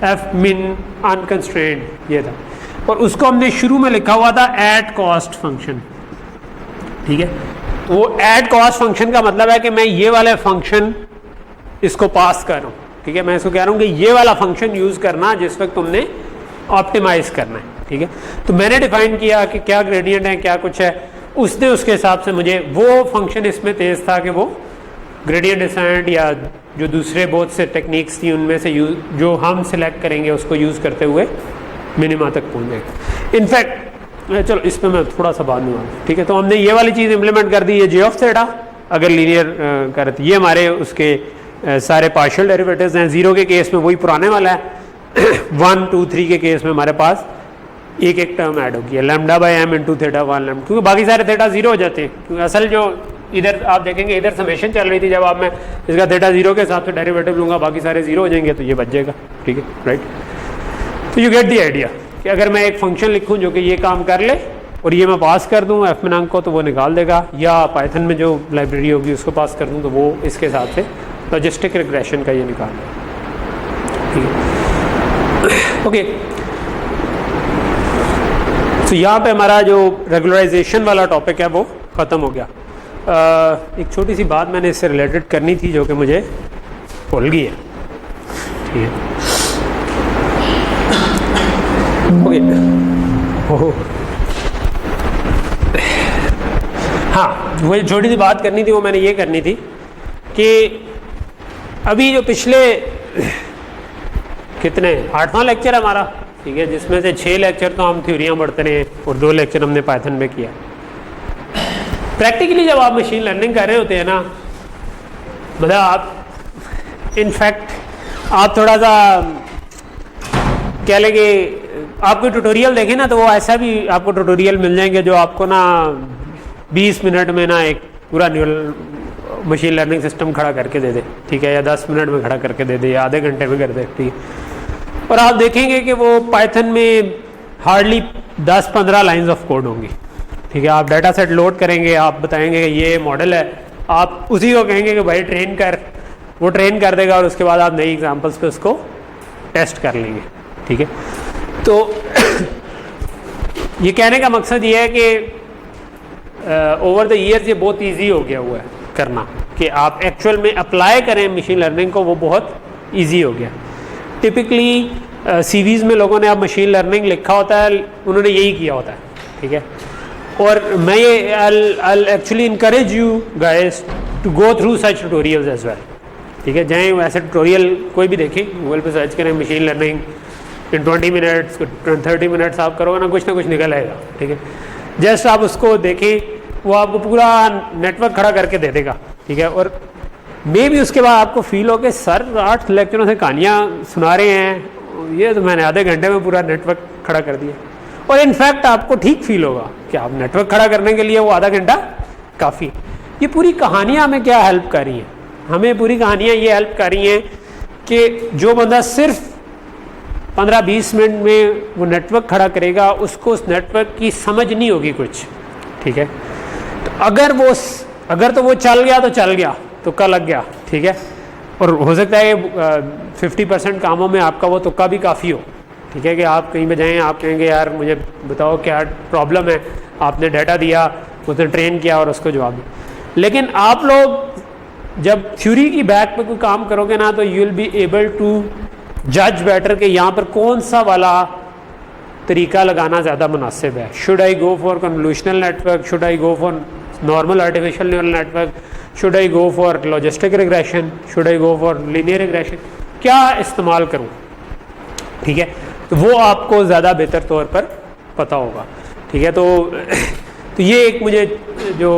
एफ मिन अनकंस्ट्रेंड ये था, और उसको हमने शुरू में लिखा हुआ था एट कॉस्ट फंक्शन, ठीक है। वो एट कॉस्ट फंक्शन का मतलब है कि मैं ये वाले फंक्शन इसको पास कर रहा हूँ, ठीक है। मैं इसको कह रहा हूँ कि ये वाला फंक्शन यूज करना जिस वक्त तुमने ऑप्टिमाइज करना है, ठीक है। तो मैंने डिफाइन किया कि क्या ग्रेडियंट है, क्या कुछ है, उसने उसके हिसाब से मुझे वो फंक्शन इसमें तेज था कि वो ग्रेडियंट डिसेंट या जो दूसरे बहुत से टेक्निक्स थी उनमें से जो हम सिलेक्ट करेंगे उसको यूज़ करते हुए मिनिमा तक पहुँच जाएगा। इनफैक्ट चलो इस पर मैं थोड़ा सा बाद में आऊँ, ठीक है। तो हमने ये वाली चीज़ इम्प्लीमेंट कर दी, ये जे ऑफ थीटा अगर लीनियर कर, ये हमारे उसके सारे पार्शियल डेरिवेटिव्स हैं। 0 के केस में वही पुराने वाला है, 1 2 3 के केस में हमारे पास एक एक टर्म ऐड होगी, lambda by M into theta 1 lambda, क्योंकि बाकी सारे थीटा 0 हो जाते हैं। क्योंकि असल जो इधर आप देखेंगे इधर समेशन चल रही थी, जब आप मैं इसका थीटा 0 के हिसाब से डेरिवेटिव लूँगा बाकी सारे 0 हो जाएंगे, तो ये बच जाएगा, ठीक है, राइट। तो यू गेट दी आइडिया कि अगर मैं एक फंक्शन लिखूँ जो कि ये काम कर ले और ये मैं पास कर दूँ एफ मिन को, तो वो निकाल देगा, या पाइथन में जो लाइब्रेरी होगी उसको पास कर दूँ तो वो इसके हिसाब से लॉजिस्टिक रिग्रेशन का ये निकाल देगा, ठीक है, ओके। तो यहाँ पे हमारा जो रेगुलराइजेशन वाला टॉपिक है वो ख़त्म हो गया। एक छोटी सी बात मैंने इससे रिलेटेड करनी थी जो कि मुझे भूल गई है, ठीक है, ओके। हाँ, वही छोटी सी बात करनी थी, वो मैंने ये करनी थी कि अभी जो पिछले कितने 8वां लेक्चर हमारा, ठीक है, जिसमें से 6 लेक्चर तो हम थ्योरियाँ पढ़ते रहे और 2 लेक्चर हमने पाइथन में किया। प्रैक्टिकली जब आप मशीन लर्निंग कर रहे होते हैं ना, मतलब आप इनफैक्ट आप थोड़ा सा कह लें कि आपको ट्यूटोरियल देखें ना, तो वो ऐसा भी आपको ट्यूटोरियल मिल जाएंगे जो आपको ना 20 मिनट में ना एक पूरा मशीन लर्निंग सिस्टम खड़ा करके दे दे, ठीक है, या 10 मिनट में खड़ा करके दे दे, या आधे घंटे में कर दे, ठीक है। और आप देखेंगे कि वो पाइथन में हार्डली 10-15 लाइंस ऑफ कोड होंगी, ठीक है। आप डाटा सेट लोड करेंगे, आप बताएंगे कि ये मॉडल है, आप उसी को कहेंगे कि भाई ट्रेन कर, वो ट्रेन कर देगा और उसके बाद आप नई एग्जांपल्स पे उसको टेस्ट कर लेंगे, ठीक है। तो ये कहने का मकसद ये है कि ओवर द ईयर्स ये बहुत ईजी हो गया हुआ है करना, कि आप एक्चुअल में अप्लाई करें मशीन लर्निंग को, वो बहुत ईजी हो गया। टिपिकली सीवीज़ में लोगों ने अब मशीन लर्निंग लिखा होता है, उन्होंने यही किया होता है, ठीक है। और मैं ये I actually encourage you guys to go through such tutorials as well, ठीक है। जाएँ वैसे ट्यूटोरियल कोई भी देखें, गूगल पे सर्च करें मशीन लर्निंग इन 20 मिनट्स 30 मिनट्स आप करोगे ना, कुछ निकल आएगा, ठीक है। जस्ट आप उसको देखें, वो आपको पूरा नेटवर्क खड़ा करके दे देगा, ठीक है। और मे भी उसके बाद आपको फील हो कि सर 8 लेक्चरों से कहानियाँ सुना रहे हैं, ये तो मैंने आधे घंटे में पूरा नेटवर्क खड़ा कर दिया। और इनफैक्ट आपको ठीक फील होगा कि आप नेटवर्क खड़ा करने के लिए वो आधा घंटा काफ़ी। ये पूरी कहानियाँ हमें क्या हेल्प कर रही हैं? हमें पूरी कहानियाँ ये हेल्प कर रही हैं कि जो बंदा सिर्फ 15-20 मिनट में वो नेटवर्क खड़ा करेगा, उसको उस नेटवर्क की समझ नहीं होगी कुछ, ठीक है। तो अगर तो वो चल गया तो चल गया, तुक्का लग गया, ठीक है। और हो सकता है 50% कामों में आपका वो तुक्का भी काफ़ी हो, ठीक है, कि आप कहीं पे जाएं, आप कहेंगे यार मुझे बताओ क्या प्रॉब्लम है, आपने डाटा दिया, उसने ट्रेन किया और उसको जवाब दिया। लेकिन आप लोग जब थ्योरी की बैक पे कोई काम करोगे ना, तो you will be able to जज बेटर कि यहाँ पर कौन सा वाला तरीका लगाना ज़्यादा मुनासिब है। Should I go for convolutional network, should I go for normal artificial neural network, should I go for logistic regression, should I go for linear regression, क्या इस्तेमाल करूँ, ठीक है। तो वो आपको ज़्यादा बेहतर तौर पर पता होगा, ठीक है। तो तो ये एक मुझे जो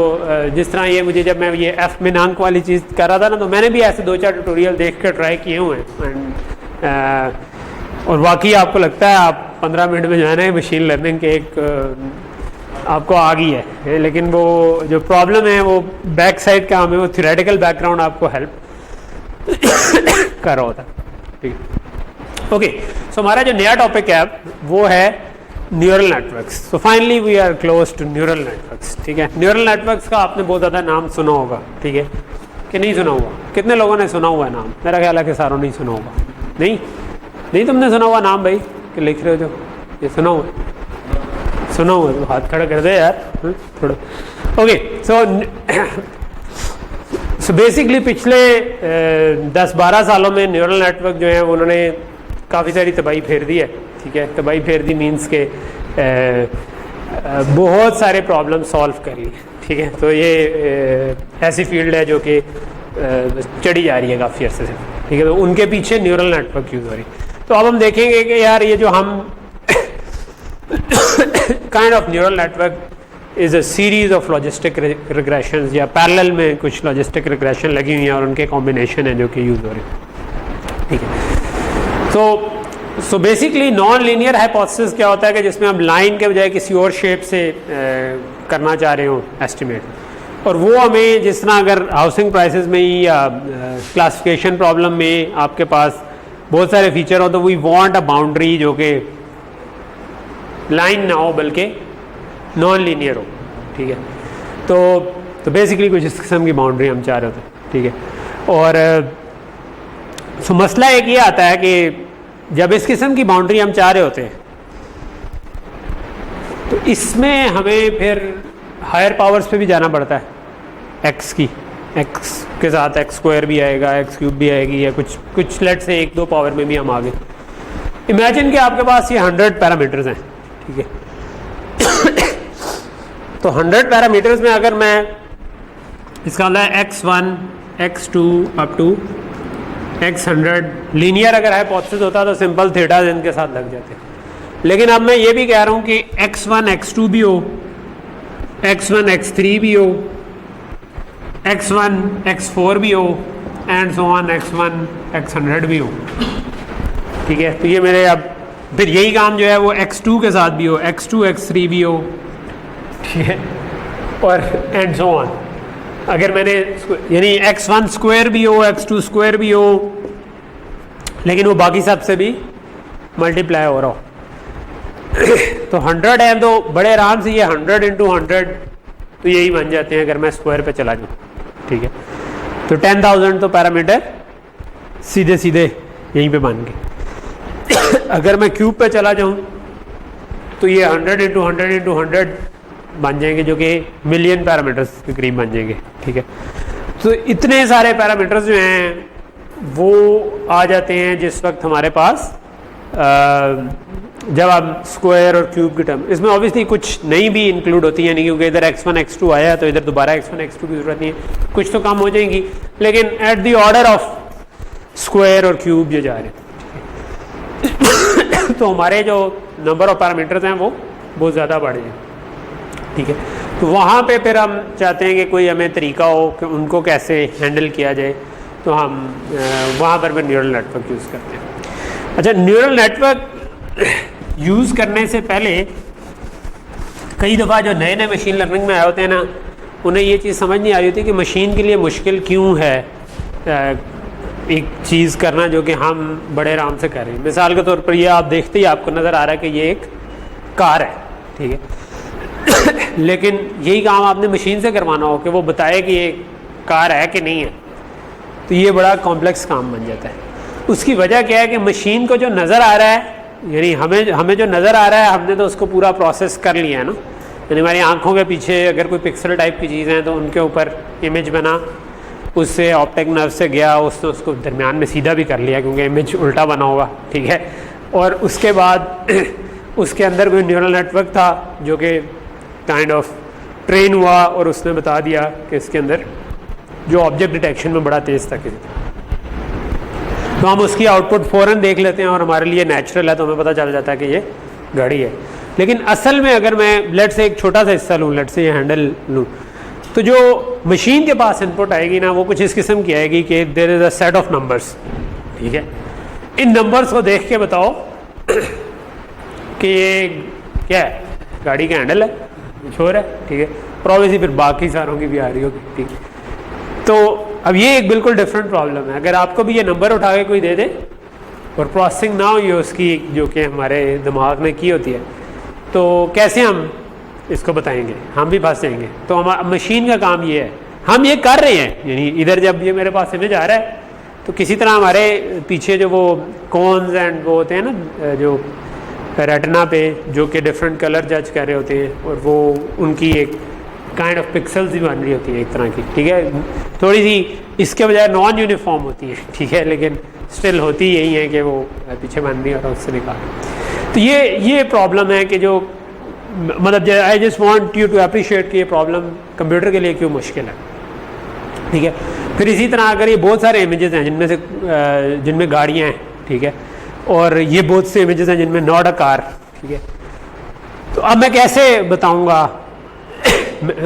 जिस तरह ये मुझे जब मैं ये एफ मिनांक वाली चीज़ कर रहा था ना, तो मैंने भी ऐसे 2-4 ट्यूटोरियल देख कर ट्राई किए हुए हैं और वाकई आपको लगता है आप 15 मिनट में जो है ना मशीन लर्निंग के एक आपको आ गई है, लेकिन वो जो प्रॉब्लम है वो बैक साइड का हमें वो थ्योरेटिकल बैकग्राउंड आपको हेल्प कर रहा होता है। ठीक है, ओके। सो हमारा जो नया टॉपिक है वो है neural networks. So finally we are close to neural networks. ठीक है, न्यूरल नेटवर्क्स का आपने बहुत ज़्यादा नाम सुना होगा, ठीक है, कि नहीं सुना हुआ? कितने लोगों ने सुना हुआ है नाम? मेरा ख्याल है कि सारों नहीं सुना होगा। नहीं तुमने सुना हुआ नाम भाई कि लिख रहे हो जो ये सुना हुआ तो हाथ खड़ा कर दे यार थोड़ा। ओके, सो बेसिकली पिछले 10-12 सालों में न्यूरल नेटवर्क जो है उन्होंने काफ़ी सारी तबाही फेर दी है। ठीक है, तबाही फेर दी मीन्स के बहुत सारे प्रॉब्लम सॉल्व कर लिए। ठीक है, तो ये ऐसी फील्ड है जो कि चढ़ी जा रही है काफ़ी अर्से से। ठीक है, तो उनके पीछे न्यूरल नेटवर्क यूज़ हो रही है। तो अब हम देखेंगे कि यार ये जो हम kind of neural network is a series of logistic regressions, या पैरेलल में कुछ लॉजिस्टिक रिग्रेशन लगी हुई हैं और उनके कॉम्बिनेशन है जो कि यूज़ हो रहे हैं। ठीक है, so basically non linear hypothesis क्या होता है कि जिसमें हम लाइन के बजाय किसी और शेप से करना चाह रहे हो एस्टिमेट, और वो हमें जिस तरह अगर हाउसिंग प्राइसेस में ही या क्लासिफिकेशन प्रॉब्लम में आपके पास बहुत सारे फीचर हो, तो वी वांट अ बाउंड्री जो कि लाइन ना हो बल्कि नॉन लीनियर हो। ठीक है, तो बेसिकली कुछ इस किस्म की बाउंड्री हम चाह रहे होते हैं। ठीक है, और सो मसला एक ये आता है कि जब इस किस्म की बाउंड्री हम चाह रहे होते हैं तो इसमें हमें फिर हायर पावर्स पे भी जाना पड़ता है। एक्स के साथ एक्स स्क्वायर भी आएगा, एक्स क्यूब भी आएगी, या कुछ लेट से 1-2 पावर में भी हम आगे। इमेजिन कि आपके पास ये 100 पैरामीटर्स हैं। ठीक है, तो 100 पैरामीटर्स में अगर मैं इसका मतलब है x1 x2 up to x100 linear अगर हाइपोथेसिस होता तो सिंपल थीटा इनके साथ लग जाते। लेकिन अब मैं ये भी कह रहा हूँ कि x1 x2 भी हो, x1 x3 भी हो, x1 x4 भी हो, and so on x1 x100 भी हो। ठीक है, तो ये मेरे अब फिर यही काम जो है वो x2 के साथ भी हो, x2 x3 भी हो। ठीक है, और एंड सो ऑन। अगर मैंने यानी x1 स्क्वायर भी हो, x2 स्क्वायर भी हो, लेकिन वो बाकी सब से भी मल्टीप्लाई हो रहा हो तो 100 है तो बड़े आराम से ये 100 × 100 तो यही बन जाते हैं अगर मैं स्क्वायर पे चला जाऊँ। ठीक है, तो 10,000 तो पैरामीटर सीधे यहीं पे बन गए। अगर मैं क्यूब पे चला जाऊँ तो ये 100 × 100 × 100 बन जाएंगे, जो कि मिलियन पैरामीटर्स के करीब बन जाएंगे। ठीक है, तो इतने सारे पैरामीटर्स जो हैं वो आ जाते हैं जिस वक्त हमारे पास जब आप स्क्वायर और क्यूब की टर्म, इसमें ऑब्वियसली कुछ नई भी इंक्लूड होती है, नहीं क्योंकि इधर x1 x2 आया तो इधर दोबारा x1 x2 की जरूरत नहीं है, कुछ तो कम हो जाएंगी, लेकिन at the order of square और क्यूब जो जा रहे हैं तो हमारे जो नंबर ऑफ पैरामीटर्स हैं वो बहुत ज़्यादा बढ़ जाए। ठीक है, तो वहाँ पे फिर हम चाहते हैं कि कोई हमें तरीका हो कि उनको कैसे हैंडल किया जाए, तो हम वहाँ पर भी न्यूरल नेटवर्क यूज़ करते हैं। अच्छा, न्यूरल नेटवर्क यूज़ करने से पहले कई दफ़ा जो नए मशीन लर्निंग में आए होते हैं ना, उन्हें ये चीज़ समझ नहीं आ रही होती कि मशीन के लिए मुश्किल क्यों है एक चीज़ करना जो कि हम बड़े आराम से कर रहे हैं। मिसाल के तौर पर ये आप देखते ही आपको नज़र आ रहा है कि ये एक कार है। ठीक है लेकिन यही काम आपने मशीन से करवाना हो कि वो बताए कि ये कार है कि नहीं है, तो ये बड़ा कॉम्प्लेक्स काम बन जाता है। उसकी वजह क्या है कि मशीन को जो नज़र आ रहा है, यानी हमें जो नज़र आ रहा है हमने तो उसको पूरा प्रोसेस कर लिया है ना, यानी हमारी आंखों के पीछे अगर कोई पिक्सल टाइप की चीज़ है तो उनके ऊपर इमेज बना, उससे ऑप्टिक नर्व से गया, उसने उसको दरमियान में सीधा भी कर लिया क्योंकि इमेज उल्टा बना होगा। ठीक है, और उसके बाद उसके अंदर कोई न्यूरल नेटवर्क था जो कि काइंड ऑफ ट्रेन हुआ और उसने बता दिया कि इसके अंदर जो ऑब्जेक्ट डिटेक्शन में बड़ा तेज़ था किसी, तो हम उसकी आउटपुट फ़ौरन देख लेते हैं और हमारे लिए नेचुरल है तो हमें पता चल जाता है कि ये घड़ी है। लेकिन असल में अगर मैं लेट से एक छोटा सा हिस्सा लूँ, लेट से ये हैंडल लूँ, तो जो मशीन के पास इनपुट आएगी ना वो कुछ इस किस्म की आएगी कि there is a set of numbers, ठीक है। इन नंबर्स को देख के बताओ कि ये क्या है, गाड़ी का हैंडल है, छोर है, ठीक है। और ऑब्वियसली फिर बाकी सारों की भी आ रही होगी, ठीक है। तो अब ये एक बिल्कुल डिफरेंट प्रॉब्लम है। अगर आपको भी ये नंबर उठा के कोई दे दे और प्रोसेसिंग ना हुई उसकी जो कि हमारे दिमाग में की होती है, तो कैसे हम इसको बताएंगे, हम भी फंस जाएंगे। तो हमारा मशीन का काम ये है, हम ये कर रहे हैं, यानी इधर जब ये मेरे पास इमेज आ रहा है तो किसी तरह हमारे पीछे जो वो कॉन्स एंड वो होते हैं ना जो रेटिना पे जो कि डिफरेंट कलर जज कर रहे होते हैं, और वो उनकी एक काइंड ऑफ पिक्सल्स भी बन रही होती है एक तरह की, ठीक है। थोड़ी सी इसके बजाय नॉन यूनिफॉर्म होती है, ठीक है, लेकिन स्टिल होती यही है कि वो पीछे बन रही है और उससे निकाल। तो ये प्रॉब्लम है कि जो मतलब I just want you to appreciate कि ये प्रॉब्लम कंप्यूटर के लिए क्यों मुश्किल है, ठीक है। फिर इसी तरह अगर ये बहुत सारे इमेजेस हैं जिनमें गाड़ियाँ हैं, ठीक है, और ये बहुत से इमेजेस हैं जिनमें नॉट अ कार, ठीक है, तो अब मैं कैसे बताऊंगा।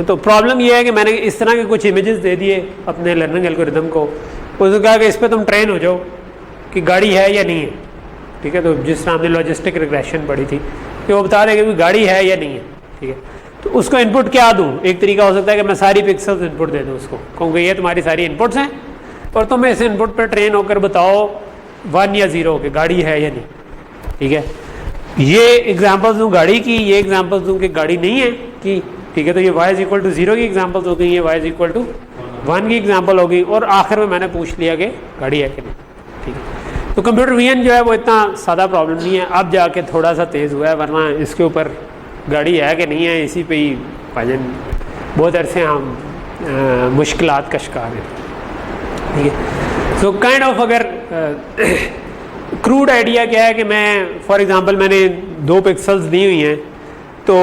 तो प्रॉब्लम ये है कि मैंने इस तरह के कुछ इमेजेस दे दिए अपने लर्निंग एल्गोरिथम को, उसने कहा कि इस पर तुम ट्रेन हो जाओ कि गाड़ी है या नहीं है, ठीक है। तो जिस तरह हमने लॉजिस्टिक रिग्रेशन पढ़ी थी कि वो बता देगा कि गाड़ी है या नहीं है, ठीक है। तो उसको इनपुट क्या दूं, एक तरीका हो सकता है कि मैं सारी पिक्सल्स इनपुट दे दूं उसको, क्योंकि ये तुम्हारी सारी इनपुट्स हैं और तुम इस इनपुट पर ट्रेन होकर बताओ 1 या 0 कि गाड़ी है या नहीं, ठीक है। ये एग्जांपल्स दूं गाड़ी की, ये एग्जांपल्स दूं कि गाड़ी नहीं है कि, ठीक है। तो ये y = 0 की एग्जांपल्स हो गई, ये y = 1 की एग्जांपल हो गई, और आखिर में मैंने पूछ लिया कि गाड़ी है कि नहीं, ठीक है। तो कंप्यूटर विजन जो है वो इतना सादा प्रॉब्लम नहीं है, अब जाके थोड़ा सा तेज़ हुआ है, वरना इसके ऊपर गाड़ी है कि नहीं है इसी पे ही भजन बहुत अरसे हम मुश्किलात का शिकार हैं, ठीक है। सो काइंड ऑफ अगर क्रूड आइडिया क्या है कि मैं फॉर एग्जांपल मैंने 2 पिक्सल्स दी हुई हैं, तो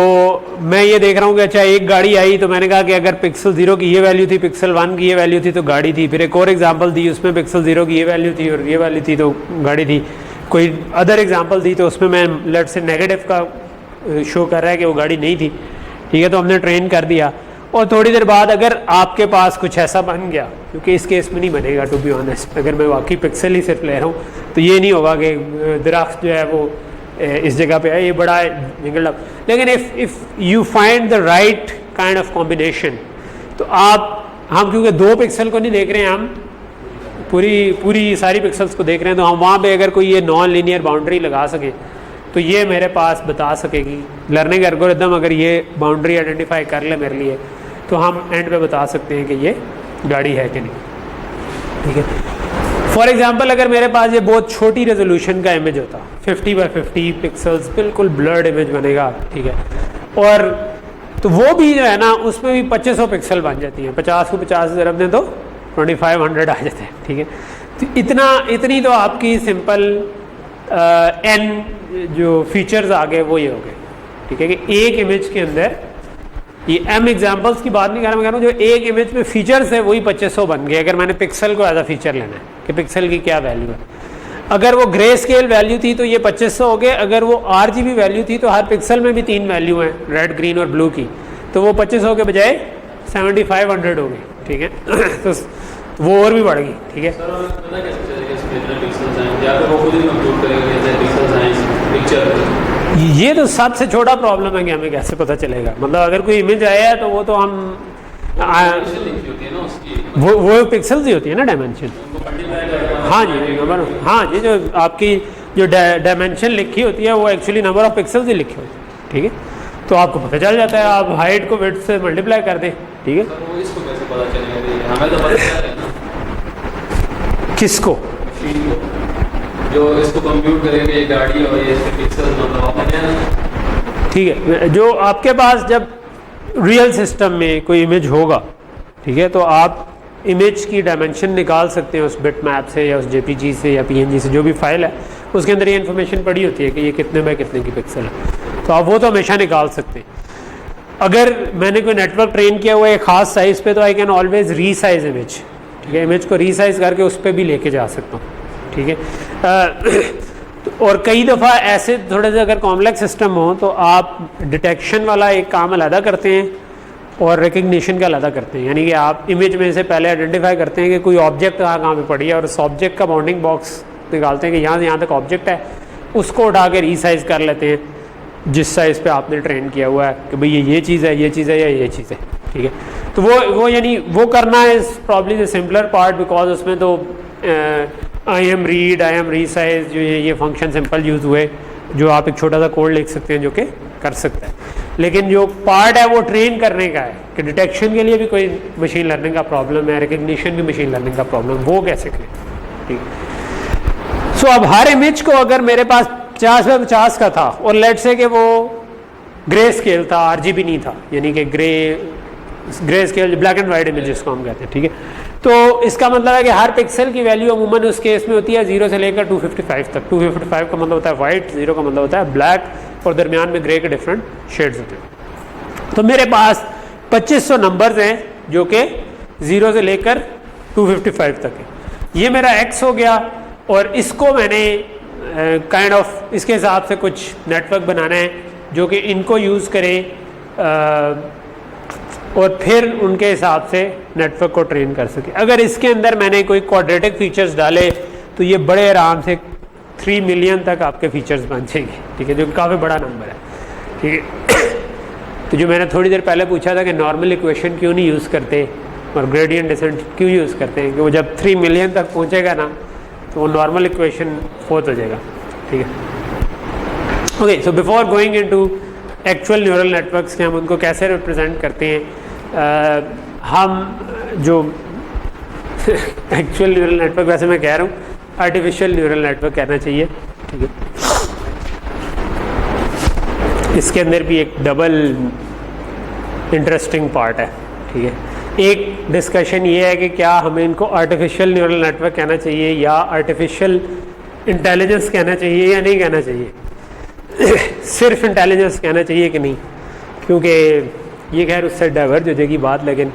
मैं ये देख रहा हूँ कि अच्छा एक गाड़ी आई, तो मैंने कहा कि अगर पिक्सल 0 की ये वैल्यू थी, पिक्सल 1 की ये वैल्यू थी तो गाड़ी थी। फिर एक और एग्जांपल दी, उसमें पिक्सल 0 की ये वैल्यू थी और ये वैल्यू थी तो गाड़ी थी। कोई अदर एग्जांपल दी तो उसमें मैं लेट से नेगेटिव का शो कर रहा है कि वो गाड़ी नहीं थी, ठीक है। तो हमने ट्रेन कर दिया, और थोड़ी देर बाद अगर आपके पास कुछ ऐसा बन गया, क्योंकि इस केस में नहीं बनेगा टू बी ऑनेस्ट, अगर मैं वाकई पिक्सल ही सिर्फ ले रहा हूँ तो ये नहीं होगा कि दरख्त जो है वो इस जगह पे है, ये बड़ा जंगल। लेकिन if you find the right kind of combination, तो हम क्योंकि 2 पिक्सल को नहीं देख रहे हैं, हम पूरी सारी पिक्सल्स को देख रहे हैं, तो हम वहाँ पे अगर कोई ये नॉन लीनियर बाउंड्री लगा सके तो ये मेरे पास बता सकेगी लर्निंग एल्गोरिथम, अगर ये बाउंड्री आइडेंटिफाई कर ले मेरे लिए, तो हम एंड पे बता सकते हैं कि ये गाड़ी है कि नहीं, ठीक है। फॉर एग्जांपल अगर मेरे पास ये बहुत छोटी रेजोल्यूशन का इमेज होता, 50 by 50 पिक्सल्स, बिल्कुल ब्लर्ड इमेज बनेगा, ठीक है, और तो वो भी जो है ना उसमें भी 2500 पिक्सल बन जाती हैं, 50 को 50 ज़रब दें तो 2500 आ जाते हैं, ठीक है। तो इतनी तो आपकी सिंपल एन जो फीचर्स आ गए वो ये हो गए, ठीक है, कि एक इमेज के अंदर ये m एग्जांपल्स की बात नहीं कर रहा, मैं कह रहा हूँ जो एक इमेज में फीचर्स है वही 2500 बन गए। अगर मैंने पिक्सल को एज अ फीचर लेना है कि पिक्सल की क्या वैल्यू है, अगर वो ग्रे स्केल वैल्यू थी तो ये 2500 हो गए, अगर वो RGB वैल्यू थी तो हर पिक्सल में भी 3 वैल्यू हैं, रेड, ग्रीन और ब्लू की, तो वो 2500 के बजाय 7500 हो गई, ठीक है। तो वो और भी बढ़ गई, ठीक है। ये तो सबसे छोटा प्रॉब्लम है कि हमें कैसे पता चलेगा, मतलब अगर कोई इमेज आया है तो वो तो हम वो पिक्सल्स ही होती है ना डायमेंशन, हाँ जी, हाँ जी, जो आपकी जो डायमेंशन लिखी होती है वो एक्चुअली नंबर ऑफ पिक्सल्स ही लिखी होती है, ठीक है। तो आपको पता चल जाता है, आप हाइट को विड्थ से मल्टीप्लाई कर दें, ठीक है। इसको कैसे पता चलेगा, हमें तो पता है ना किसको, जो इसको कंप्यूट करेंगे ये गाड़ी और ये पिक्सल मतलब, ठीक है। जो आपके पास जब रियल सिस्टम में कोई इमेज होगा, ठीक है, तो आप इमेज की डायमेंशन निकाल सकते हैं उस बिट मैप से या उस JPG से या PNG से, जो भी फाइल है उसके अंदर ये इन्फॉर्मेशन पड़ी होती है कि ये कितने बाय कितने की पिक्सल है, तो आप वो तो हमेशा निकाल सकते हैं। अगर मैंने कोई नेटवर्क ट्रेन किया हुआ है एक खास साइज़ पे, तो I can always resize image, ठीक है, इमेज को रीसाइज करके उस पर भी लेके जा सकता हूँ, ठीक है। तो और कई दफ़ा ऐसे थोड़े से अगर कॉम्प्लेक्स सिस्टम हो तो आप डिटेक्शन वाला एक काम अलहदा करते हैं और रिकग्निशन का अलहदा करते हैं, यानी कि आप इमेज में से पहले आइडेंटिफाई करते हैं कि कोई ऑब्जेक्ट कहाँ पे पड़ी है और उस ऑब्जेक्ट का बाउंडिंग बॉक्स निकालते हैं कि यहाँ से यहाँ तक ऑब्जेक्ट है, उसको उठा के रीसाइज कर लेते हैं जिस साइज़ पे आपने ट्रेन किया हुआ है कि भाई ये चीज़ है, ये चीज़ है या ये चीज़ है, ठीक है। तो वो यानी वो करना is probably the simpler part, because उसमें तो I am read, I am resize, जो ये फंक्शन सिंपल यूज़ हुए, जो आप एक छोटा सा कोड लिख सकते हैं जो कि कर सकता है। लेकिन जो पार्ट है वो ट्रेन करने का है कि डिटेक्शन के लिए भी कोई मशीन लर्निंग का प्रॉब्लम है, रिकग्निशन भी मशीन लर्निंग का प्रॉब्लम, वो कैसे करें, ठीक है। सो अब हर इमेज को अगर मेरे पास 50x50 का था और लेट से कि वो ग्रे स्केल था, RGB नहीं था, यानी कि grey scale black and white image जिसको हम कहते हैं, ठीक है। तो इसका मतलब है कि हर पिक्सल की वैल्यू अमूमन उस केस में होती है 0 से लेकर 255 तक। 255 का मतलब होता है वाइट, 0 का मतलब होता है ब्लैक, और दरमियान में ग्रे के डिफरेंट शेड्स होते हैं। तो मेरे पास 2500 नंबर्स हैं जो कि 0 से लेकर 255 तक है। ये मेरा X हो गया और इसको मैंने काइंड ऑफ इसके हिसाब से कुछ नेटवर्क बनाना है जो कि इनको यूज़ करें और फिर उनके हिसाब से नेटवर्क को ट्रेन कर सके। अगर इसके अंदर मैंने कोई क्वाड्रेटिक फीचर्स डाले तो ये बड़े आराम से 3 मिलियन तक आपके फीचर्स बन जाएंगे, ठीक है, जो काफ़ी बड़ा नंबर है, ठीक है। तो जो मैंने थोड़ी देर पहले पूछा था कि नॉर्मल इक्वेशन क्यों नहीं यूज़ करते और ग्रेडियंट डिसेंट क्यों यूज़ करते हैं, कि वो जब 3 मिलियन तक पहुँचेगा ना तो वो नॉर्मल इक्वेशन फोर्थ हो जाएगा, ठीक है। Okay, so before going into actual neural networks के हम उनको कैसे रिप्रेजेंट करते हैं, हम जो एक्चुअल न्यूरल नेटवर्क, वैसे मैं कह रहा हूँ आर्टिफिशियल न्यूरल नेटवर्क कहना चाहिए, ठीक है। इसके अंदर भी एक डबल इंटरेस्टिंग पार्ट है, ठीक है। एक डिस्कशन ये है कि क्या हमें इनको आर्टिफिशियल न्यूरल नेटवर्क कहना चाहिए या आर्टिफिशियल इंटेलिजेंस कहना चाहिए या नहीं कहना चाहिए, सिर्फ इंटेलिजेंस कहना चाहिए कि नहीं, क्योंकि ये खैर उससे डाइवर्ज हो जाएगी बात। लेकिन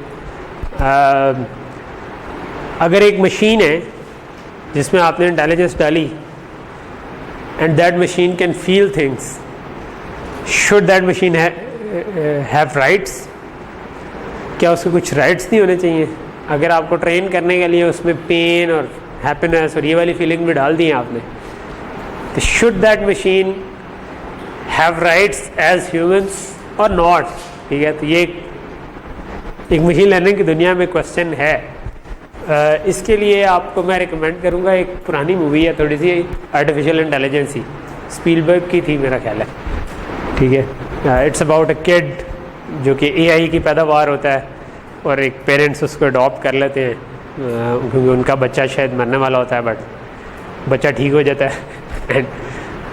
अगर एक मशीन है जिसमें आपने इंटेलिजेंस डाली and that machine can feel things, should that machine have rights? क्या उसके कुछ राइट्स नहीं होने चाहिए? अगर आपको ट्रेन करने के लिए उसमें पेन और हैप्पीनेस और ये वाली फीलिंग भी डाल दी है आपने, तो should that machine have rights as humans और नॉट, ठीक है। तो ये एक मशीन लर्निंग की दुनिया में क्वेश्चन है। इसके लिए आपको मैं रिकमेंड करूँगा, एक पुरानी मूवी है थोड़ी सी, आर्टिफिशियल इंटेलिजेंस ही, स्पीलबर्ग की थी मेरा ख्याल है, ठीक है। इट्स अबाउट अ किड जो कि AI की पैदावार होता है और एक पेरेंट्स उसको अडॉप्ट कर लेते हैं क्योंकि उनका बच्चा शायद मरने वाला होता है, बट बच्चा ठीक हो जाता है एंड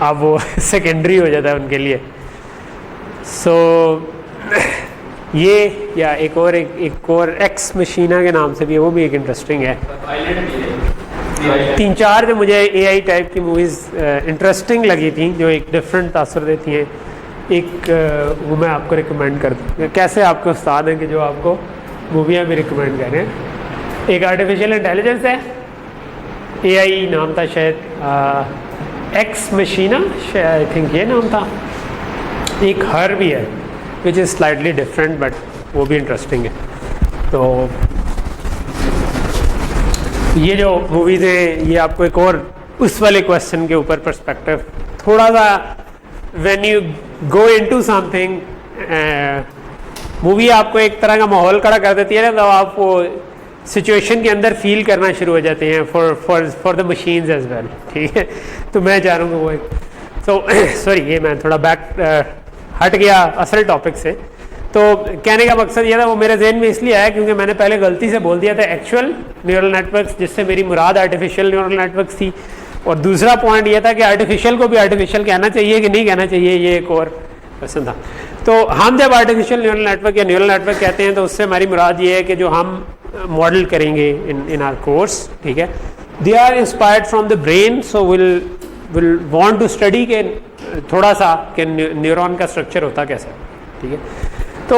अब वो सेकेंडरी हो जाता है उनके लिए। सो ये या एक और एक्स मशीना के नाम से भी है, वो भी एक इंटरेस्टिंग है। 3-4 जो मुझे AI टाइप की मूवीज़ इंटरेस्टिंग लगी थी जो एक डिफरेंट तासर देती हैं, एक वो मैं आपको रिकमेंड कर दूँ। कैसे आपके उस्ताद हैं कि जो आपको मूवियाँ भी रिकमेंड कर रहे हैं। एक आर्टिफिशियल इंटेलिजेंस है, AI नाम था शायद, एक्स मशीना आई थिंक ये नाम था। एक हर भी है which is slightly different but वो भी इंटरेस्टिंग है। तो ये जो मूवीज़ हैं ये आपको एक और उस वाले क्वेश्चन के ऊपर पर्सपेक्टिव थोड़ा सा, when you go into something, movie आपको एक तरह का माहौल खड़ा कर देती है ना, तो आप वो सिचुएशन के अंदर फील करना शुरू हो जाते हैं for the machines as well, ठीक है। तो मैं चाह रहा हूँ वो एक सॉरी ये मैं थोड़ा बैक हट गया असल टॉपिक से। तो कहने का मकसद ये था, वो मेरे जहन में इसलिए आया क्योंकि मैंने पहले गलती से बोल दिया था एक्चुअल न्यूरल नेटवर्क्स, जिससे मेरी मुराद आर्टिफिशियल न्यूरल नेटवर्क्स थी। और दूसरा पॉइंट ये था कि आर्टिफिशियल को भी आर्टिफिशियल कहना चाहिए कि नहीं कहना चाहिए, ये एक और क्वेश्चन था। तो हम जब आर्टिफिशियल न्यूरल नेटवर्क या न्यूरल नेटवर्क कहते हैं तो उससे हमारी मुराद ये है कि जो हम मॉडल करेंगे इन आवर कोर्स, ठीक है, they are inspired from the brain, so will want to study के थोड़ा सा कि न्यूरॉन का स्ट्रक्चर होता कैसा, ठीक है। तो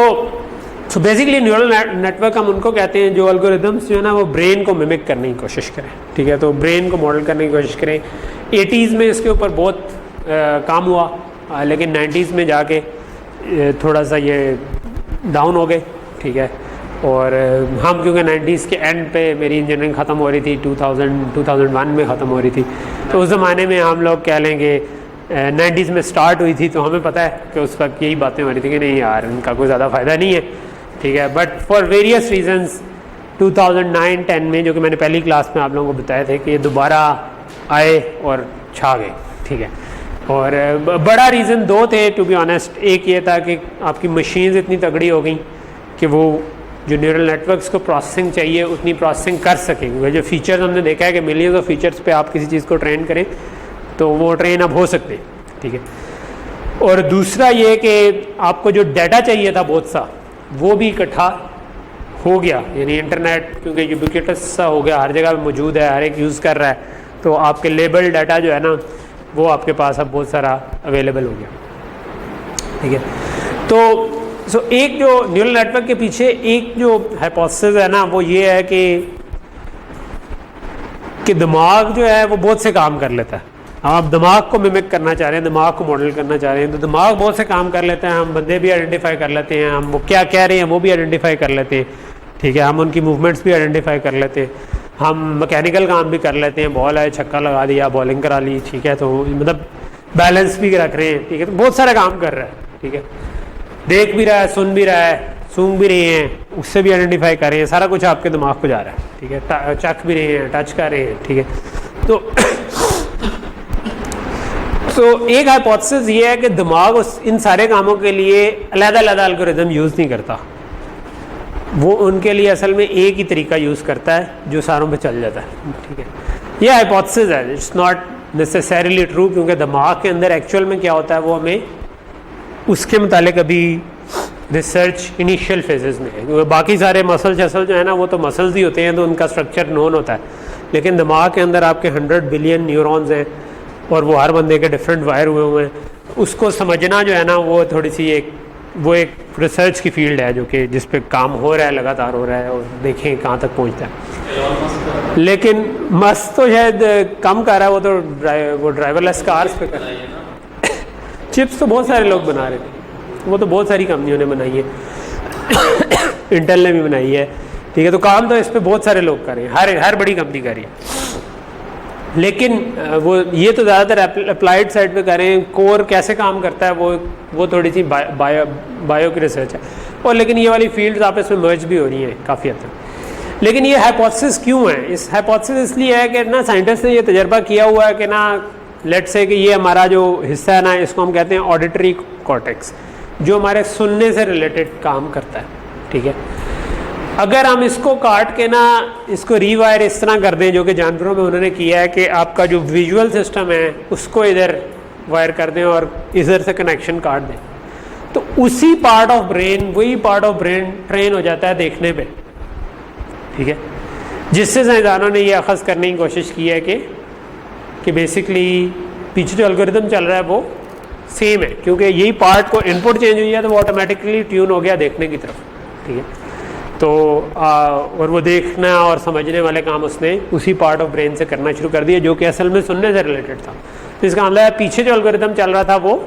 बेसिकली न्यूरल नेटवर्क हम उनको कहते हैं जो एल्गोरिदम्स जो है ना वो ब्रेन को मिमिक करने की कोशिश करें, ठीक है। तो ब्रेन को मॉडल करने की कोशिश करें। 80s में इसके ऊपर बहुत काम हुआ, लेकिन 90s में जाके थोड़ा सा ये डाउन हो गए, ठीक है। और हम क्योंकि 90s के एंड पे मेरी इंजीनियरिंग ख़त्म हो रही थी, 2001 में ख़त्म हो रही थी, तो उस ज़माने में हम लोग कह लेंगे 90s में स्टार्ट हुई थी, तो हमें पता है कि उस वक्त यही बातें हो रही थी कि नहीं यार इनका कोई ज़्यादा फ़ायदा नहीं है, ठीक है। बट फॉर वेरियस रीजंस 2009-10 में, जो कि मैंने पहली क्लास में आप लोगों को बताया था, कि ये दोबारा आए और छा गए, ठीक है। और बड़ा रीज़न दो थे टू बी ऑनेस्ट। एक ये था कि आपकी मशीन्स इतनी तगड़ी हो गई कि वो जो न्यूरल नेटवर्क्स को प्रोसेसिंग चाहिए उतनी प्रोसेसिंग कर सकें, क्योंकि जो फीचर्स हमने देखा है कि मिलियंस ऑफ फीचर्स पे आप किसी चीज़ को ट्रेन करें तो वो ट्रेन अब हो सकते, ठीक है। और दूसरा ये कि आपको जो डाटा चाहिए था बहुत सा, वो भी इकट्ठा हो गया, यानी इंटरनेट क्योंकि यूबिक्विटस सा हो गया, हर जगह पे मौजूद है, हर एक यूज़ कर रहा है, तो आपके लेबल डाटा जो है ना वो आपके पास अब बहुत सारा अवेलेबल हो गया, ठीक है। तो एक जो न्यूरल नेटवर्क के पीछे एक जो हाइपोथेसिस है ना वो ये है कि दिमाग जो है वो बहुत से काम कर लेता है। आप दिमाग को मिमिक करना चाह रहे हैं, दिमाग को मॉडल करना चाह रहे हैं, तो दिमाग बहुत से काम कर लेते हैं। हम बंदे भी आइडेंटिफाई कर लेते हैं, हम वो क्या कह रहे हैं वो भी आइडेंटिफाई कर लेते हैं, ठीक है। हम उनकी मूवमेंट्स भी आइडेंटिफाई कर लेते हैं, हम मैकेनिकल काम भी कर लेते हैं, बॉल है छक्का लगा दिया, बॉलिंग करा ली, ठीक है। तो मतलब बैलेंस भी रख रहे हैं, ठीक है। तो बहुत सारे काम कर रहा है, ठीक है। देख भी रहा है, सुन भी रहा है, सूंघ भी रहे हैं, उससे भी आइडेंटिफाई कर रहे हैं, सारा कुछ आपके दिमाग को जा रहा है, ठीक है। चख भी रहे हैं, टच कर रहे हैं, ठीक है। तो एक हाइपोथेसिस ये है कि दिमाग इन सारे कामों के लिए अलग-अलग एल्गोरिथम यूज़ नहीं करता, वो उनके लिए असल में एक ही तरीका यूज़ करता है जो सारों पे चल जाता है, ठीक है। ये हाइपोथेसिस है, इट्स नॉट नेसेसरीली ट्रू, क्योंकि दिमाग के अंदर एक्चुअल में क्या होता है वो हमें उसके मुतालिक अभी रिसर्च इनिशियल फेजेस में है। क्योंकि बाकी सारे मसल शसल जो है ना वो तो मसल्स ही होते हैं, तो उनका स्ट्रक्चर नोन होता है, लेकिन दिमाग के अंदर आपके 100 बिलियन न्यूरॉन्स हैं और वो हर बंदे के डिफरेंट वायर हुए हैं। उसको समझना जो है ना वो थोड़ी सी एक रिसर्च की फील्ड है, जो कि जिस पे काम हो रहा है, लगातार हो रहा है, और देखें कहाँ तक पहुँचता है। लेकिन मस्त तो शायद कम कर रहा है, वो ड्राइवरलेस कार्स पे कर रहा है। चिप्स तो बहुत सारे लोग बना रहे थे, वो तो बहुत सारी कंपनियों ने बनाई है, इंटेल ने भी बनाई है, ठीक है। तो काम तो इस पे बहुत सारे लोग कर रहे हैं, हर बड़ी कंपनी कर रही है, लेकिन वो ये तो ज़्यादातर अप्लाइड साइड पे कर रहे हैं। कोर कैसे काम करता है वो थोड़ी सी बायो की रिसर्च है, और लेकिन ये वाली फील्ड्स आपस में मर्ज भी हो रही हैं काफ़ी हद तक। लेकिन ये हाइपोथेसिस क्यों है? इस हाइपोथेसिस इसलिए है कि ना साइंटिस्ट ने ये तजर्बा किया हुआ है कि ना लेट्स से कि ये हमारा जो हिस्सा है ना इसको हम कहते हैं ऑडिटरी कॉर्टेक्स, जो हमारे सुनने से रिलेटेड काम करता है, ठीक है। अगर हम इसको काट के ना इसको रीवायर इस तरह कर दें, जो कि जानवरों में उन्होंने किया है कि आपका जो विजुअल सिस्टम है उसको इधर वायर कर दें और इधर से कनेक्शन काट दें, तो उसी पार्ट ऑफ ब्रेन, वही पार्ट ऑफ ब्रेन ट्रेन हो जाता है देखने पे, ठीक है। जिससे साइंसदानों ने ये अखज़ करने की कोशिश की है कि बेसिकली पीछे जो एल्गोरिथम चल रहा है वो सेम है, क्योंकि यही पार्ट को इनपुट चेंज हुई है तो वो ऑटोमेटिकली ट्यून हो गया देखने की तरफ, ठीक है। तो और वो देखना और समझने वाले काम उसने उसी पार्ट ऑफ ब्रेन से करना शुरू कर दिया, जो कि असल में सुनने से रिलेटेड था। तो इसका मतलब है पीछे जो एल्गोरिथम चल रहा था वो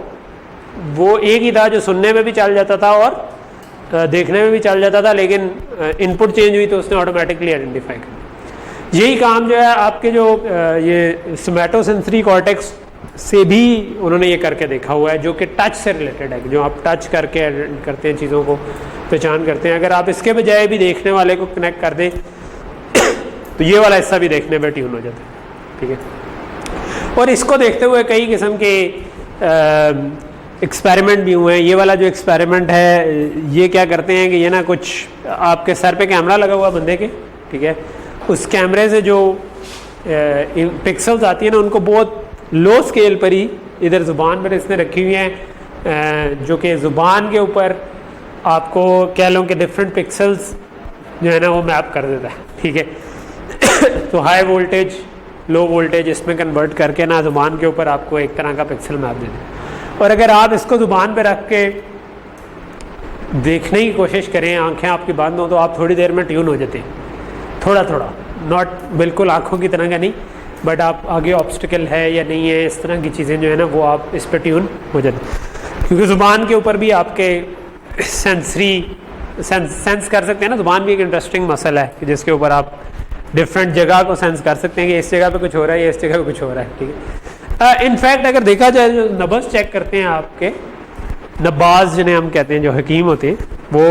एक ही था, जो सुनने में भी चल जाता था और देखने में भी चल जाता था, लेकिन इनपुट चेंज हुई तो उसने ऑटोमेटिकली आइडेंटिफाई कर दिया। यही काम जो है आपके जो ये सोमैटोसेंसरी कॉर्टेक्स से भी उन्होंने ये करके देखा हुआ है, जो कि टच से रिलेटेड है, जो आप टच करके करते हैं, चीज़ों को पहचान करते हैं। अगर आप इसके बजाय भी देखने वाले को कनेक्ट कर दें तो ये वाला हिस्सा भी देखने में ट्यून हो जाता है, ठीक है। और इसको देखते हुए कई किस्म के एक्सपेरिमेंट भी हुए हैं। ये वाला जो एक्सपेरिमेंट है ये क्या करते हैं कि ये ना कुछ आपके सर पे कैमरा लगा हुआ बंदे के, ठीक है, उस कैमरे से जो पिक्सल्स आती है ना उनको बहुत लो स्केल पर ही इधर ज़ुबान पर इसने रखी हुई हैं, जो कि ज़ुबान के ऊपर आपको कह लो कि डिफरेंट पिक्सल्स जो है ना वो मैप कर देता है, ठीक है। तो हाई वोल्टेज लो वोल्टेज इसमें कन्वर्ट करके ना ज़ुबान के ऊपर आपको एक तरह का पिक्सल मैप दे दे। और अगर आप इसको ज़ुबान पे रख के देखने की कोशिश करें, आंखें आपकी बंद हो, तो आप थोड़ी देर में ट्यून हो जाते हैं, थोड़ा थोड़ा, नॉट बिल्कुल आँखों की तरह का नहीं, बट आप आगे ऑब्स्टिकल है या नहीं है, इस तरह की चीज़ें जो है ना वो आप इस पर ट्यून हो जाते हैं। क्योंकि ज़ुबान के ऊपर भी आपके सेंस कर सकते हैं ना, ज़ुबान भी एक इंटरेस्टिंग मसल है कि जिसके ऊपर आप डिफरेंट जगह को सेंस कर सकते हैं कि इस जगह पे कुछ हो रहा है या इस जगह पे कुछ हो रहा है, ठीक है। इनफैक्ट अगर देखा जाए जो नब्ज़ चेक करते हैं आपके नब्बाज जिन्हें हम कहते हैं, जो हकीम होते हैं, वो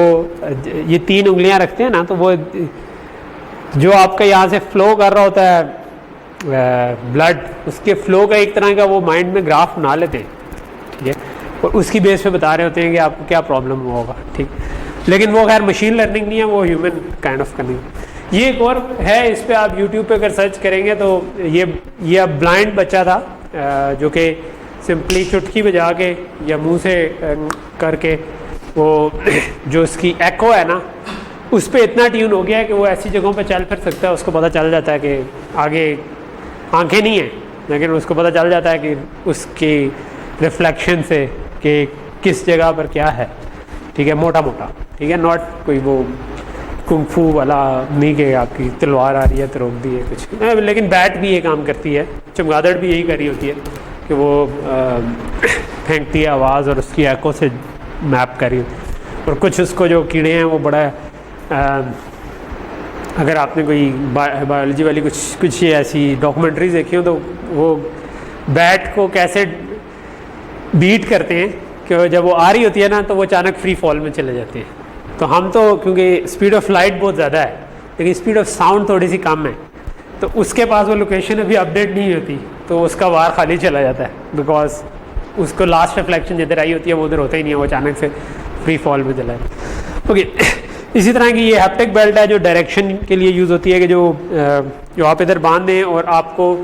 ये 3 उंगलियां रखते हैं ना, तो वो जो आपका यहाँ से फ्लो कर रहा होता है ब्लड, उसके फ्लो का एक तरह का वो माइंड में ग्राफ बना लेते हैं, ठीक है, और उसकी बेस पे बता रहे होते हैं कि आपको क्या प्रॉब्लम हुआ होगा, ठीक। लेकिन वो खैर मशीन लर्निंग नहीं है, वो ह्यूमन काइंड ऑफ करनिंग। ये एक और है, इस पर आप यूट्यूब पे अगर सर्च करेंगे तो ये अब ब्लाइंड बच्चा था जो कि सिंपली चुटकी बजा के या मुंह से करके वो जो उसकी एको है ना उस पर इतना ट्यून हो गया है कि वो ऐसी जगहों पे चल फिर सकता है, उसको पता चल जाता है कि आगे आंखें नहीं हैं, लेकिन उसको पता चल जाता है कि उसकी रिफ्लेक्शन से कि किस जगह पर क्या है, ठीक है, मोटा मोटा, ठीक है, नॉट कोई वो कुंग-फू वाला नहीं कि आपकी तलवार आ रही है तो रोक दी है कुछ, लेकिन बैट भी ये काम करती है, चमगादड़ भी यही कर रही होती है कि वो फेंकती है आवाज़ और उसकी एको से मैप कर रही होती है। और कुछ उसको जो कीड़े हैं वो बड़ा अगर आपने कोई बायोलॉजी वाली कुछ ऐसी डॉक्यूमेंट्रीज देखी हो तो वो बैट को कैसे बीट करते हैं कि जब वो आ रही होती है ना तो वो अचानक फ्री फॉल में चले जाते हैं। तो हम तो क्योंकि स्पीड ऑफ लाइट बहुत ज़्यादा है लेकिन स्पीड ऑफ साउंड थोड़ी सी कम है, तो उसके पास वो लोकेशन अभी अपडेट नहीं होती, तो उसका वार खाली चला जाता है, बिकॉज उसको लास्ट रिफ्लेक्शन जिधर आई होती है वो उधर होता ही नहीं है, वो अचानक से फ्री फॉल में चला है। ओके, इसी तरह की ये हैप्टिक बेल्ट है जो डायरेक्शन के लिए यूज़ होती है कि जो आप इधर बांध दें और आपको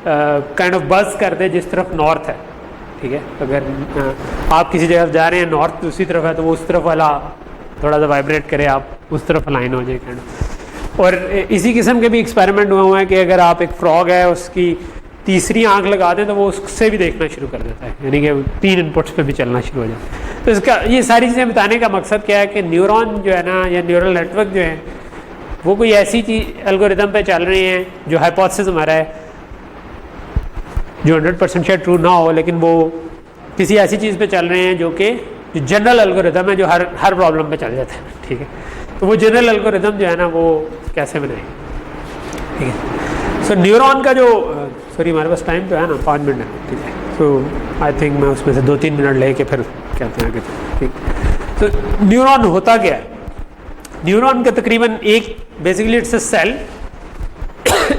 काइंड ऑफ बस कर दे जिस तरफ नॉर्थ है, ठीक है। अगर आप किसी जगह जा रहे हैं नॉर्थ दूसरी तरफ है तो वो उस तरफ वाला थोड़ा सा वाइब्रेट करे, आप उस तरफ अलाइन हो जाए काइंड ऑफ। और इसी किस्म के भी एक्सपेरिमेंट हुए हैं कि अगर आप एक फ्रॉग है उसकी तीसरी आंख लगा दें तो वो उससे भी देखना शुरू कर देता है, यानी कि 3 इनपुट्स पे भी चलना शुरू हो जाता है। तो इसका ये सारी चीज़ें बताने का मकसद क्या है कि न्यूरॉन जो है ना या न्यूरल नेटवर्क जो है वो कोई ऐसी चीज एल्गोरिदम पे चल रही हैं जो हाइपोथेसिस हमारा है जो 100% शायद ट्रू ना हो, लेकिन वो किसी ऐसी चीज़ पे चल रहे हैं जो कि जनरल एल्गोरिदम है जो हर प्रॉब्लम पे चल जाता है, ठीक है। तो वो जनरल एल्गोरिदम जो है ना वो कैसे बनाए, ठीक है। सो न्यूरॉन का जो सॉरी हमारे पास टाइम तो है ना 5 मिनट है, ठीक है। सो आई थिंक मैं उसमें से 2-3 मिनट लेके फिर कहते हैं आगे, ठीक। तो न्यूरॉन होता क्या है? न्यूरॉन का तकरीबन एक बेसिकली इट्स अ सेल,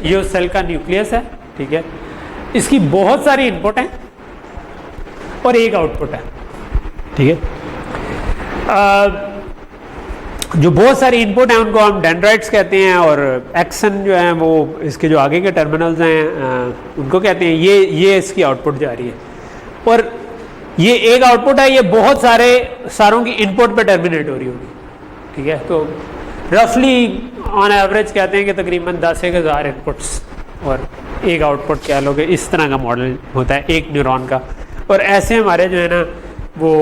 ये उस सेल का न्यूक्लियस है, ठीक है। इसकी बहुत सारी इनपुट हैं और एक आउटपुट है, ठीक है। जो बहुत सारी इनपुट हैं उनको हम डेंड्राइट्स कहते हैं और एक्सन जो है वो इसके जो आगे के टर्मिनल्स हैं उनको कहते हैं। ये इसकी आउटपुट जा रही है और ये एक आउटपुट है, ये बहुत सारों की इनपुट पे टर्मिनेट हो रही होगी, ठीक है। तो रफली ऑन एवरेज कहते हैं कि तकरीबन 10,000 इनपुट्स और एक आउटपुट कह लो कि इस तरह का मॉडल होता है एक न्यूरॉन का। और ऐसे हमारे जो है ना वो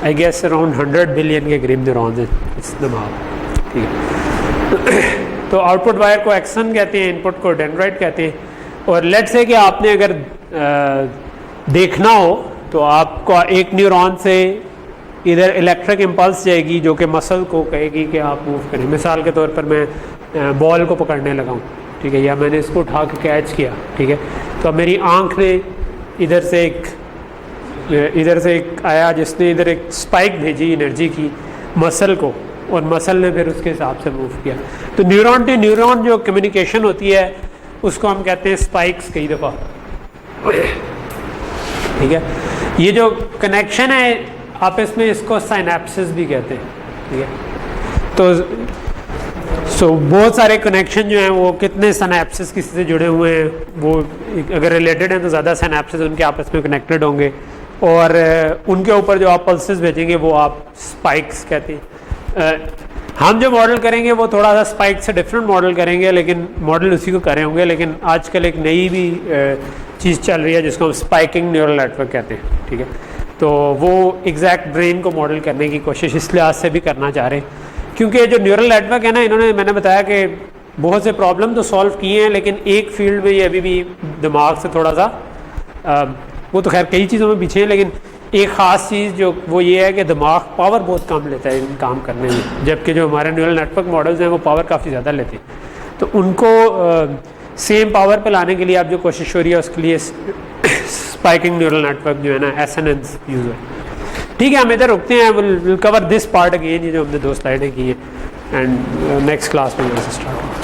आई गेस अराउंड 100 बिलियन के करीब न्यूरॉन्स हैं इस दिमाग, ठीक है। तो आउटपुट वायर को एक्सन कहते हैं, इनपुट को डेंड्राइट कहते हैं। और लेट्स से कि आपने अगर देखना हो तो आपको एक न्यूरॉन से इधर इलेक्ट्रिक इम्पल्स जाएगी जो कि मसल को कहेगी कि आप मूव करें। मिसाल के तौर पर मैं बॉल को पकड़ने लगा हूँ, ठीक है, या मैंने इसको उठा के कैच किया, ठीक है। तो अब मेरी आँख ने इधर से एक आया जिसने इधर एक स्पाइक भेजी एनर्जी की मसल को और मसल ने फिर उसके हिसाब से मूव किया। तो न्यूरॉन टू न्यूरॉन जो कम्युनिकेशन होती है उसको हम कहते हैं स्पाइक्स कई दफ़ा, ठीक है। ये जो कनेक्शन है आपस में इसको साइनेप्सिस भी कहते हैं, ठीक है। तो बहुत सारे कनेक्शन जो हैं वो कितने सिनेप्सिस किसी से जुड़े हुए हैं, वो अगर रिलेटेड हैं तो ज़्यादा सिनेप्सिस उनके आपस में कनेक्टेड होंगे और उनके ऊपर जो आप पल्सेस भेजेंगे वो आप स्पाइक्स कहते हैं। हम जो मॉडल करेंगे वो थोड़ा सा स्पाइक से डिफरेंट मॉडल करेंगे, लेकिन मॉडल उसी को करे होंगे। लेकिन आजकल एक नई भी चीज़ चल रही है जिसको हम स्पाइकिंग न्यूरल नेटवर्क कहते हैं, ठीक है। तो वो एग्जैक्ट ब्रेन को मॉडल करने की कोशिश इस लिहाज से भी करना चाह रहे हैं क्योंकि जो न्यूरल नेटवर्क है ना, मैंने बताया कि बहुत से प्रॉब्लम तो सॉल्व किए हैं, लेकिन एक फील्ड में ये अभी भी दिमाग से थोड़ा सा वो तो खैर कई चीज़ों में पीछे है, लेकिन एक ख़ास चीज़ जो वो ये है कि दिमाग पावर बहुत कम लेता है इन काम करने में, जबकि जो हमारे न्यूरल नेटवर्क मॉडल्स हैं वो पावर काफ़ी ज़्यादा लेते हैं। तो उनको सेम पावर पे लाने के लिए आप जो कोशिश हो रही है उसके लिए स्पाइकिंग न्यूरल नेटवर्क जो है ना एसएनएन्स यूज़ है। ठीक है, हम इधर रुकते हैं, will cover this part again, ये जो हमने 2 स्लाइडें की हैं, एंड नेक्स्ट क्लास में यहाँ से स्टार्ट